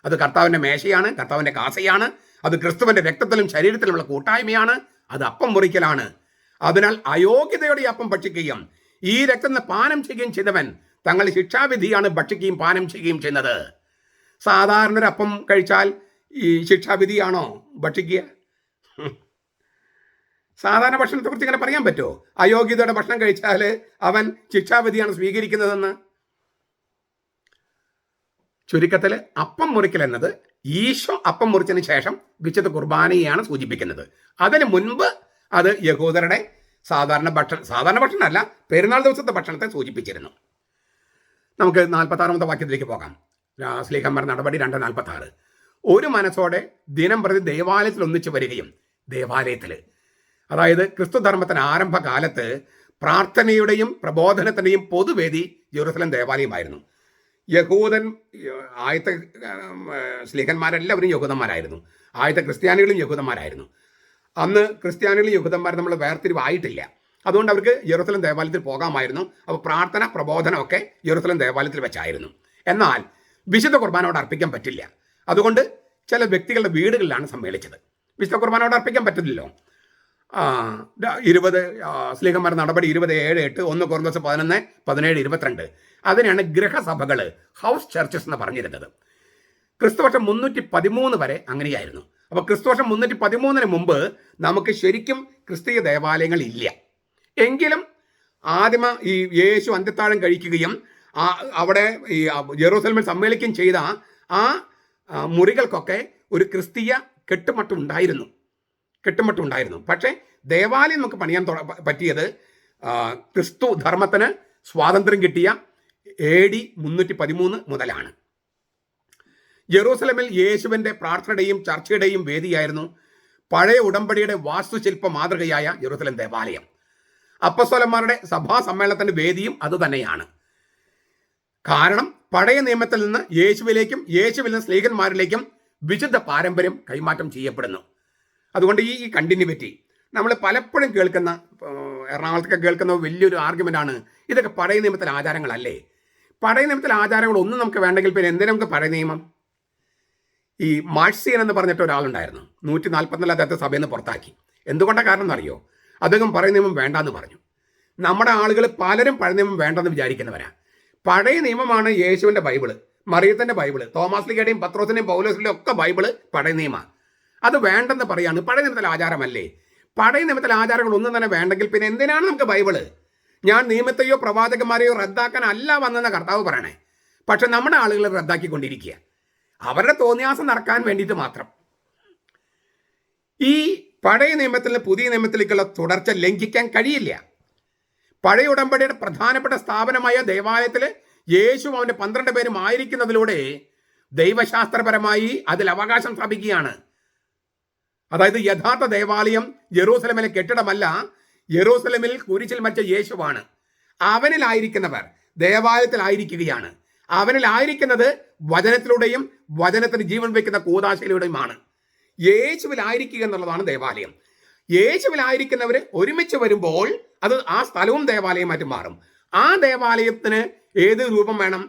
അത് കർത്താവിൻ്റെ മേശയാണ്, കർത്താവിൻ്റെ കാസയാണ്, അത് ക്രിസ്തുവിൻ്റെ രക്തത്തിലും ശരീരത്തിലുമുള്ള കൂട്ടായ്മയാണ്, അത് അപ്പം മുറിക്കലാണ്. അതിനാൽ അയോഗ്യതയോടെ അപ്പം ഭക്ഷിക്കുകയും ഈ രക്തത്തിന് പാനം ചെയ്യുകയും ചെയ്തവൻ തങ്ങളുടെ ശിക്ഷാവിധിയാണ് ഭക്ഷിക്കുകയും പാനം ചെയ്യുകയും ചെയ്യുന്നത്. സാധാരണ ഒരു അപ്പം കഴിച്ചാൽ ഈ ശിക്ഷാവിധിയാണോ ഭക്ഷിക്കുക? സാധാരണ ഭക്ഷണത്തെക്കുറിച്ച് ഇങ്ങനെ പറയാൻ പറ്റുമോ? അയോഗ്യതയുടെ ഭക്ഷണം കഴിച്ചാൽ അവൻ ശിക്ഷാവിധിയാണ് സ്വീകരിക്കുന്നതെന്ന്. ചുരുക്കത്തിൽ അപ്പം മുറിക്കൽ എന്നത് ഈശോ അപ്പം മുറിച്ചതിന് ശേഷം വിശുദ്ധ കുർബാനയെയാണ് സൂചിപ്പിക്കുന്നത്. അതിന് മുൻപ് അത് യഹൂദരുടെ സാധാരണ ഭക്ഷണമല്ല, പെരുന്നാൾ ദിവസത്തെ ഭക്ഷണത്തെ സൂചിപ്പിച്ചിരുന്നു. നമുക്ക് 46-ാമത്തെ വാക്യത്തിലേക്ക് പോകാം. സ്ലീഹന്മാർ നടപടി 2:46. ഒരു മനസ്സോടെ ദിനം പ്രതി ദേവാലയത്തിൽ ഒന്നിച്ചു വരികയും, ദേവാലയത്തിൽ അതായത് ക്രിസ്തുധർമ്മത്തിന് ആരംഭകാലത്ത് പ്രാർത്ഥനയുടെയും പ്രബോധനത്തിൻ്റെയും പൊതുവേദി ജെറുസലേം ദേവാലയമായിരുന്നു. ആദ്യത്തെ സ്ലീഹന്മാരെല്ലാവരും യഹൂദന്മാരായിരുന്നു. ആദ്യത്തെ ക്രിസ്ത്യാനികളും യഹൂദന്മാരായിരുന്നു. അന്ന് ക്രിസ്ത്യാനികളും യഹൂദന്മാരും നമ്മൾ വേർതിരിവായിട്ടില്ല. അതുകൊണ്ട് അവർക്ക് ജെറുസലേം ദേവാലയത്തിൽ പോകാമായിരുന്നു. അപ്പോൾ പ്രാർത്ഥന പ്രബോധനമൊക്കെ ജെറുസലേം ദേവാലയത്തിൽ വെച്ചായിരുന്നു. എന്നാൽ വിശുദ്ധ കുർബാനോട് അർപ്പിക്കാൻ പറ്റില്ല. അതുകൊണ്ട് ചില വ്യക്തികളുടെ വീടുകളിലാണ് സമ്മേളിച്ചത്. വിശുദ്ധ കുർബാനോട് അർപ്പിക്കാൻ പറ്റില്ലല്ലോ. 20 സ്ലീഹന്മാർ നടപടി 27:8, 1 കൊരിന്ത്യർ 11, 17, 22. അതിനെയാണ് ഗൃഹസഭകൾ, ഹൗസ് ചർച്ചസ് എന്ന് പറഞ്ഞിരുന്നത്. ക്രിസ്തുവർഷം 313 വരെ അങ്ങനെയായിരുന്നു. അപ്പോൾ ക്രിസ്തുവർഷം 313 മുമ്പ് നമുക്ക് ശരിക്കും ക്രിസ്തീയ ദേവാലയങ്ങൾ ഇല്ല. എങ്കിലും ആദിമ ഈ യേശു അന്ത്യത്താഴം കഴിക്കുകയും അവിടെ ഈ ജെറൂസലേമിൽ സമ്മേളിക്കുകയും ചെയ്ത ആ മുറികൾക്കൊക്കെ ഒരു ക്രിസ്തീയ കെട്ടുമട്ടുണ്ടായിരുന്നു. പക്ഷേ ദേവാലയം നമുക്ക് പണിയാൻ പറ്റിയത് ക്രിസ്തു ധർമ്മത്തിന് സ്വാതന്ത്ര്യം കിട്ടിയ AD 313 മുതലാണ്. ജെറൂസലേമിൽ യേശുവിൻ്റെ പ്രാർത്ഥനയുടെയും ചർച്ചയുടെയും വേദിയായിരുന്നു പഴയ ഉടമ്പടിയുടെ വാസ്തുശില്പ മാതൃകയായ ജെറൂസലേം ദേവാലയം. അപ്പസ്തോലന്മാരുടെ സഭാ സമ്മേളനത്തിൻ്റെ വേദിയും അതുതന്നെയാണ്. കാരണം പഴയ നിയമത്തിൽ നിന്ന് യേശുവിൽ നിന്ന് സ്ലീഹന്മാരിലേക്കും വിശുദ്ധ പാരമ്പര്യം കൈമാറ്റം ചെയ്യപ്പെടുന്നു. അതുകൊണ്ട് ഈ കണ്ടിന്യൂറ്റി നമ്മൾ പലപ്പോഴും കേൾക്കുന്ന, എറണാകുളത്തൊക്കെ കേൾക്കുന്ന വലിയൊരു ആർഗ്യുമെൻ്റാണ്, ഇതൊക്കെ പഴയ നിയമത്തിലെ ആചാരങ്ങളല്ലേ? പഴയ നിയമത്തിലെ ആചാരങ്ങളൊന്നും നമുക്ക് വേണ്ടെങ്കിൽ പിന്നെ എന്തിനാ നമുക്ക് പഴയ നിയമം? ഈ മാഴ്സിയൻ എന്ന് പറഞ്ഞിട്ട് ഒരാളുണ്ടായിരുന്നു. 144 അദ്ദേഹത്തെ സഭയിൽ നിന്ന് പുറത്താക്കി. എന്തുകൊണ്ടാണ് കാരണം എന്നറിയോ? അദ്ദേഹം പഴയ നിയമം വേണ്ടാന്ന് പറഞ്ഞു. നമ്മുടെ ആളുകൾ പലരും പഴയ നിയമം വേണ്ടെന്ന് വിചാരിക്കുന്നവരാ. പഴയ നിയമമാണ് യേശുവിൻ്റെ ബൈബിള്, മറിയത്തിൻ്റെ ബൈബിള്, തോമാസ് ലീഗയുടെയും പത്രോസിൻ്റെയും പൗലോസിൻ്റെയും ഒക്കെ ബൈബിള് പഴയ നിയമമാണ്. അത് വേണ്ടെന്ന് പറയാണ്. പഴയ നിയമത്തിലെ ആചാരമല്ലേ? പഴയ നിയമത്തിലെ ആചാരങ്ങൾ ഒന്നും തന്നെ വേണ്ടെങ്കിൽ പിന്നെ എന്തിനാണ് നമുക്ക് ബൈബിള്? ഞാൻ നിയമത്തെയോ പ്രവാചകന്മാരെയോ റദ്ദാക്കാൻ അല്ല വന്നെന്ന കർത്താവ് പറയണേ. പക്ഷെ നമ്മുടെ ആളുകൾ റദ്ദാക്കിക്കൊണ്ടിരിക്കുക, അവരുടെ തോന്നിയാസം നടക്കാൻ വേണ്ടിയിട്ട് മാത്രം. ഈ പഴയ നിയമത്തിൽ നിന്ന് പുതിയ നിയമത്തിലേക്കുള്ള തുടർച്ച ലംഘിക്കാൻ കഴിയില്ല. പഴയ ഉടമ്പടിയുടെ പ്രധാനപ്പെട്ട സ്ഥാപനമായ ദേവാലയത്തിൽ യേശു അവൻ്റെ 12 പേരും ആയിരിക്കുന്നതിലൂടെ ദൈവശാസ്ത്രപരമായി അതിൽ അവകാശം സ്ഥാപിക്കുകയാണ്. അതായത് യഥാർത്ഥ ദേവാലയം യെരൂശലേമിലെ കെട്ടിടമല്ല, യെരൂശലേമിൽ കുരിശിൽ മരിച്ച യേശുവാണ്. അവനിലായിരിക്കുന്നവർ ദേവാലയത്തിലായിരിക്കുകയാണ്. അവനിലായിരിക്കുന്നത് വചനത്തിലൂടെയും വചനത്തിന് ജീവൻ വയ്ക്കുന്ന കൂദാശയിലൂടെയുമാണ്. യേശുവിലായിരിക്കുക എന്നുള്ളതാണ് ദേവാലയം. യേശുവിലായിരിക്കുന്നവർ ഒരുമിച്ച് വരുമ്പോൾ അത് ആ സ്ഥലവും ദേവാലയമായിട്ട് മാറും. ആ ദേവാലയത്തിന് ഏത് രൂപം വേണം?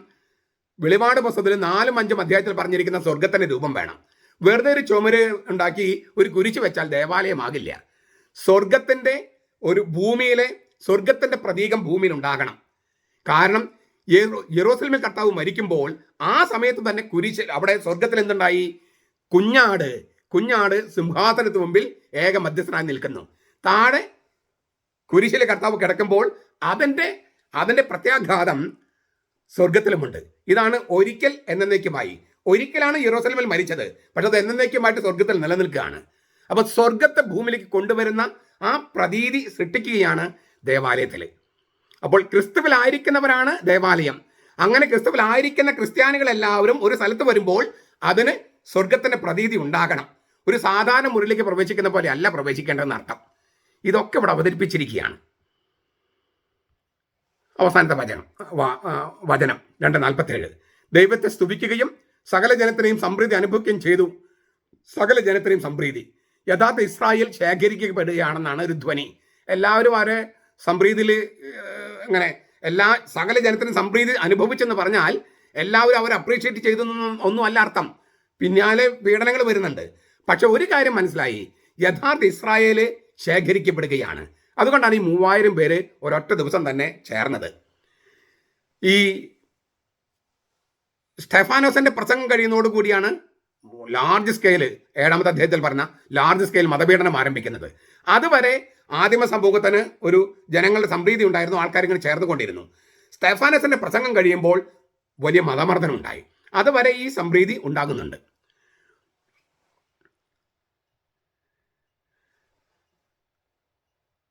വെളിപാട് പുസ്തകത്തിൽ 4-5 അധ്യായത്തിൽ പറഞ്ഞിരിക്കുന്ന സ്വർഗത്തിന്റെ രൂപം വേണം. വെറുതെ ഒരു ചുമര് ഉണ്ടാക്കി ഒരു കുരിശ് വെച്ചാൽ ദേവാലയമാകില്ല. സ്വർഗത്തിന്റെ ഒരു ഭൂമിയിലെ സ്വർഗത്തിന്റെ പ്രതീകം ഭൂമിയിൽ ഉണ്ടാകണം. കാരണം യെരൂശലേമിൽ കർത്താവ് മരിക്കുമ്പോൾ ആ സമയത്ത് തന്നെ കുരിശ് അവിടെ സ്വർഗത്തിൽ എന്തുണ്ടായി? കുഞ്ഞാട് സിംഹാസനത്തിന് മുമ്പിൽ ഏക മധ്യസ്ഥനായി നിൽക്കുന്നു. താഴെ കുരിശിലെ കർത്താവ് കിടക്കുമ്പോൾ അതിന്റെ പ്രത്യാഘാതം സ്വർഗത്തിലുമുണ്ട്. ഇതാണ് ഒരിക്കൽ എന്നേക്കുമായി. ഒരിക്കലാണ് യെരൂശലേമിൽ മരിച്ചത്, പക്ഷെ അത് എന്നേക്കുമായിട്ട് സ്വർഗത്തിൽ നിലനിൽക്കുകയാണ്. അപ്പൊ സ്വർഗത്തെ ഭൂമിയിലേക്ക് കൊണ്ടുവരുന്ന ആ പ്രതീതി സൃഷ്ടിക്കുകയാണ് ദേവാലയത്തിൽ. അപ്പോൾ ക്രിസ്തുവിലായിരിക്കുന്നവരാണ് ദേവാലയം. അങ്ങനെ ക്രിസ്തുവിലായിരിക്കുന്ന ക്രിസ്ത്യാനികളെല്ലാവരും ഒരു സ്ഥലത്ത് വരുമ്പോൾ അതിന് സ്വർഗത്തിന്റെ പ്രതീതി ഉണ്ടാകണം. ഒരു സാധാരണ മുറിയിലേക്ക് പ്രവേശിക്കുന്ന പോലെ അല്ല പ്രവേശിക്കേണ്ടതെന്ന് അർത്ഥം. ഇതൊക്കെ ഇവിടെ അവതരിപ്പിച്ചിരിക്കുകയാണ്. അവസാനത്തെ വചനം 2:47. ദൈവത്തെ സ്തുതിക്കുകയും സകല ജനത്തിനെയും സമൃദ്ധി അനുഭവിക്കുകയും ചെയ്തു. സകല ജനത്തിനെയും സമൃദ്ധി. യഥാർത്ഥ ഇസ്രായേൽ ശേഖരിക്കപ്പെടുകയാണെന്നാണ് ഒരു ധ്വനി. എല്ലാവരും അവരെ സമൃദ്ധിയിൽ അങ്ങനെ സകല ജനത്തിനും സമൃദ്ധി അനുഭവിച്ചെന്ന് പറഞ്ഞാൽ എല്ലാവരും അവരെ അപ്രീഷിയേറ്റ് ചെയ്തെന്നൊന്നും ഒന്നും അല്ല അർത്ഥം. പിന്നാലെ പീഡനങ്ങൾ വരുന്നുണ്ട്. പക്ഷെ ഒരു കാര്യം മനസ്സിലായി, യഥാർത്ഥ ഇസ്രായേല് ശേഖരിക്കപ്പെടുകയാണ്. അതുകൊണ്ടാണ് ഈ 3000 പേര് ഒരൊറ്റ ദിവസം തന്നെ ചേർന്നത്. ഈ സ്റ്റെഫാനോസിന്റെ പ്രസംഗം കഴിയുന്നതോടുകൂടിയാണ് ലാർജ് സ്കെയിൽ 7-ാമത്തെ അധ്യായത്തിൽ പറഞ്ഞ ലാർജ് സ്കെയിൽ മതപീഡനം ആരംഭിക്കുന്നത്. അതുവരെ ആദിമ സമൂഹത്തിന് ഒരു ജനങ്ങളുടെ സമൃദ്ധി ഉണ്ടായിരുന്നു, ആൾക്കാർ ഇങ്ങനെ ചേർന്നുകൊണ്ടിരുന്നു. സ്റ്റെഫാനോസിന്റെ പ്രസംഗം കഴിയുമ്പോൾ വലിയ മതമർദ്ദനം ഉണ്ടായി. അതുവരെ ഈ സമൃദ്ധി ഉണ്ടാകുന്നുണ്ട്.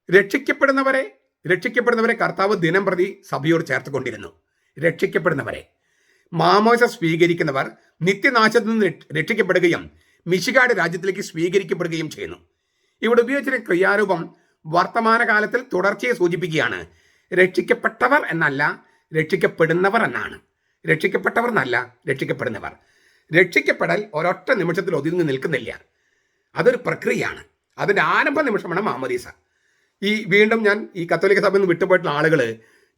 രക്ഷിക്കപ്പെടുന്നവരെ കർത്താവ് ദിനം പ്രതി സഭയോട് ചേർത്തുകൊണ്ടിരുന്നു. രക്ഷിക്കപ്പെടുന്നവരെ മാമോദിസ സ്വീകരിക്കുന്നവർ നിത്യനാശത്തിൽ നിന്ന് രക്ഷിക്കപ്പെടുകയും മിശിഹായുടെ രാജ്യത്തിലേക്ക് സ്വീകരിക്കപ്പെടുകയും ചെയ്യുന്നു. ഇവിടെ ഉപയോഗിച്ചിരുന്ന ക്രിയാരൂപം വർത്തമാനകാലത്തിൽ തുടർച്ചയെ സൂചിപ്പിക്കുകയാണ്. രക്ഷിക്കപ്പെട്ടവർ എന്നല്ല, രക്ഷിക്കപ്പെടുന്നവർ എന്നാണ്. രക്ഷിക്കപ്പെട്ടവർ എന്നല്ല, രക്ഷിക്കപ്പെടുന്നവർ. രക്ഷിക്കപ്പെടൽ ഒരൊറ്റ നിമിഷത്തിൽ ഒതുങ്ങി നിൽക്കുന്നില്ല. അതൊരു പ്രക്രിയയാണ്. അതിൻ്റെ ആരംഭ നിമിഷമാണ് മാമോദീസ. വീണ്ടും ഞാൻ ഈ കത്തോലിക്ക സഭയിൽ നിന്ന് വിട്ടുപോയിട്ടുള്ള ആളുകൾ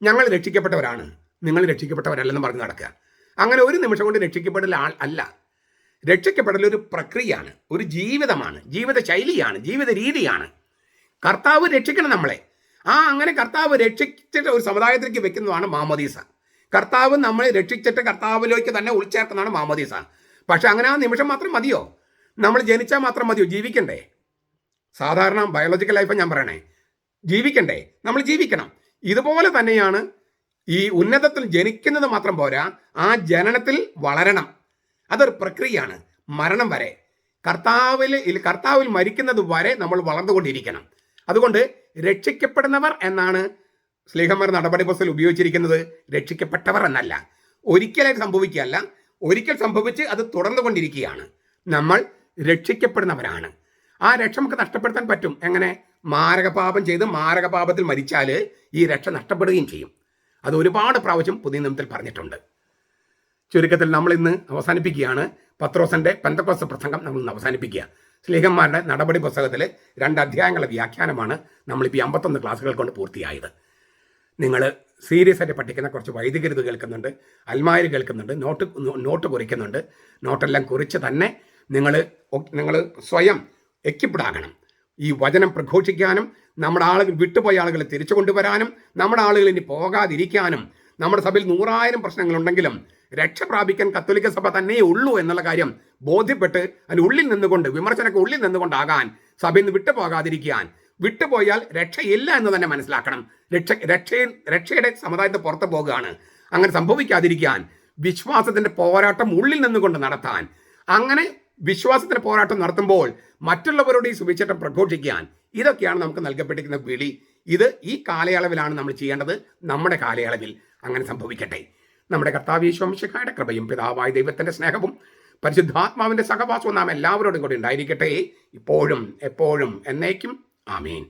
ഞങ്ങൾ രക്ഷിക്കപ്പെട്ടവരാണ്, നിങ്ങൾ രക്ഷിക്കപ്പെട്ടവരല്ലെന്ന് പറഞ്ഞ് നടക്കുക. അങ്ങനെ ഒരു നിമിഷം കൊണ്ട് രക്ഷിക്കപ്പെടൽ അല്ല. രക്ഷിക്കപ്പെടൽ ഒരു പ്രക്രിയയാണ്, ഒരു ജീവിതമാണ്, ജീവിത ശൈലിയാണ്, ജീവിത രീതിയാണ്. കർത്താവ് രക്ഷിക്കണം നമ്മളെ. അങ്ങനെ കർത്താവ് രക്ഷിച്ചിട്ട് ഒരു സമുദായത്തിലേക്ക് വെക്കുന്നതാണ് മാമോദീസ. കർത്താവ് നമ്മളെ രക്ഷിച്ചിട്ട് കർത്താവിലേക്ക് തന്നെ ഉൾച്ചേർക്കുന്നതാണ് മാമോദീസ. പക്ഷെ അങ്ങനെ ആ നിമിഷം മാത്രം മതിയോ? നമ്മൾ ജനിച്ചാൽ മാത്രം മതിയോ? ജീവിക്കണ്ടേ? സാധാരണ ബയോളജിക്കൽ ലൈഫ് ഞാൻ പറയണേ, ജീവിക്കണ്ടേ? നമ്മൾ ജീവിക്കണം. ഇതുപോലെ തന്നെയാണ് ഈ ഉന്നതത്തിൽ ജനിക്കുന്നത് മാത്രം പോരാ, ആ ജനനത്തിൽ വളരണം. അതൊരു പ്രക്രിയയാണ്. മരണം വരെ കർത്താവിൽ മരിക്കുന്നത് വരെ നമ്മൾ വളർന്നുകൊണ്ടിരിക്കണം. അതുകൊണ്ട് രക്ഷിക്കപ്പെടുന്നവർ എന്നാണ് സ്ലീഹന്മാർ നടപടി പുസ്തകത്തിൽ ഉപയോഗിച്ചിരിക്കുന്നത്, രക്ഷിക്കപ്പെട്ടവർ എന്നല്ല. ഒരിക്കലായി സംഭവിക്കുകയല്ല, ഒരിക്കൽ സംഭവിച്ച് അത് തുടർന്നുകൊണ്ടിരിക്കുകയാണ്. നമ്മൾ രക്ഷിക്കപ്പെടുന്നവരാണ്. ആ രക്ഷ നമുക്ക് നഷ്ടപ്പെടുത്താൻ പറ്റും. എങ്ങനെ? മാരകപാപം ചെയ്ത് മാരകപാപത്തിൽ മരിച്ചാൽ ഈ രക്ഷ നഷ്ടപ്പെടുകയും ചെയ്യും. അത് ഒരുപാട് പ്രാവശ്യം പുതിയ നിയമത്തിൽ പറഞ്ഞിട്ടുണ്ട്. ചുരുക്കത്തിൽ നമ്മൾ ഇന്ന് അവസാനിപ്പിക്കുകയാണ്. പത്രോസിന്റെ പെന്തക്കോസ്ത് പ്രസംഗം നമ്മൾ ഇന്ന് അവസാനിപ്പിക്കുക. സ്ലീഹന്മാരുടെ നടപടി പുസ്തകത്തിൽ 2 അധ്യായങ്ങളുടെ വ്യാഖ്യാനമാണ് നമ്മളിപ്പോൾ 51 ക്ലാസ്സുകൾ കൊണ്ട് പൂർത്തിയായത്. നിങ്ങൾ സീരിയസ് ആയിട്ട് പഠിക്കുന്ന കുറച്ച് വൈദികരുത് കേൾക്കുന്നുണ്ട്, അൽമാര് കേൾക്കുന്നുണ്ട്, നോട്ട് കുറിക്കുന്നുണ്ട്. നോട്ടെല്ലാം കുറിച്ച് തന്നെ നിങ്ങൾ സ്വയം എക്യുപ്ഡാകണം. ഈ വചനം പ്രഘോഷിക്കാനും നമ്മുടെ ആളുകൾ വിട്ടുപോയ ആളുകളെ തിരിച്ചു കൊണ്ടുവരാനും നമ്മുടെ ആളുകൾ ഇനി പോകാതിരിക്കാനും. നമ്മുടെ സഭയിൽ 100,000 പ്രശ്നങ്ങളുണ്ടെങ്കിലും രക്ഷ പ്രാപിക്കാൻ കത്തോലിക്ക സഭ തന്നെ ഉള്ളൂ എന്നുള്ള കാര്യം ബോധ്യപ്പെട്ട് അതിനുള്ളിൽ നിന്നുകൊണ്ട്, വിമർശനമൊക്കെ ഉള്ളിൽ നിന്നുകൊണ്ടാകാൻ, സഭയിൽ നിന്ന് വിട്ടുപോകാതിരിക്കാൻ വിട്ടുപോയാൽ രക്ഷയില്ല എന്ന് തന്നെ മനസ്സിലാക്കണം. രക്ഷയുടെ സമുദായത്തെ പുറത്ത് പോകുകയാണ്. അങ്ങനെ സംഭവിക്കാതിരിക്കാൻ വിശ്വാസത്തിന്റെ പോരാട്ടം ഉള്ളിൽ നിന്നുകൊണ്ട് നടത്താൻ, അങ്ങനെ വിശ്വാസത്തിന്റെ പോരാട്ടം നടത്തുമ്പോൾ മറ്റുള്ളവരോട് ഈ സുവിശേഷം പ്രഘോഷിക്കാൻ, ഇതൊക്കെയാണ് നമുക്ക് നൽകപ്പെട്ടിരിക്കുന്ന വിളി. ഇത് ഈ കാലയളവിലാണ് നമ്മൾ ചെയ്യേണ്ടത്. നമ്മുടെ കാലയളവിൽ അങ്ങനെ സംഭവിക്കട്ടെ. നമ്മുടെ കർത്താവ് യേശു മിശിഹായുടെ കൃപയും പിതാവായ ദൈവത്തിന്റെ സ്നേഹവും പരിശുദ്ധാത്മാവിന്റെ സഹവാസവും നാം എല്ലാവരോടും കൂടി ഉണ്ടായിരിക്കട്ടെ, ഇപ്പോഴും എപ്പോഴും എന്നേക്കും. ആമേൻ.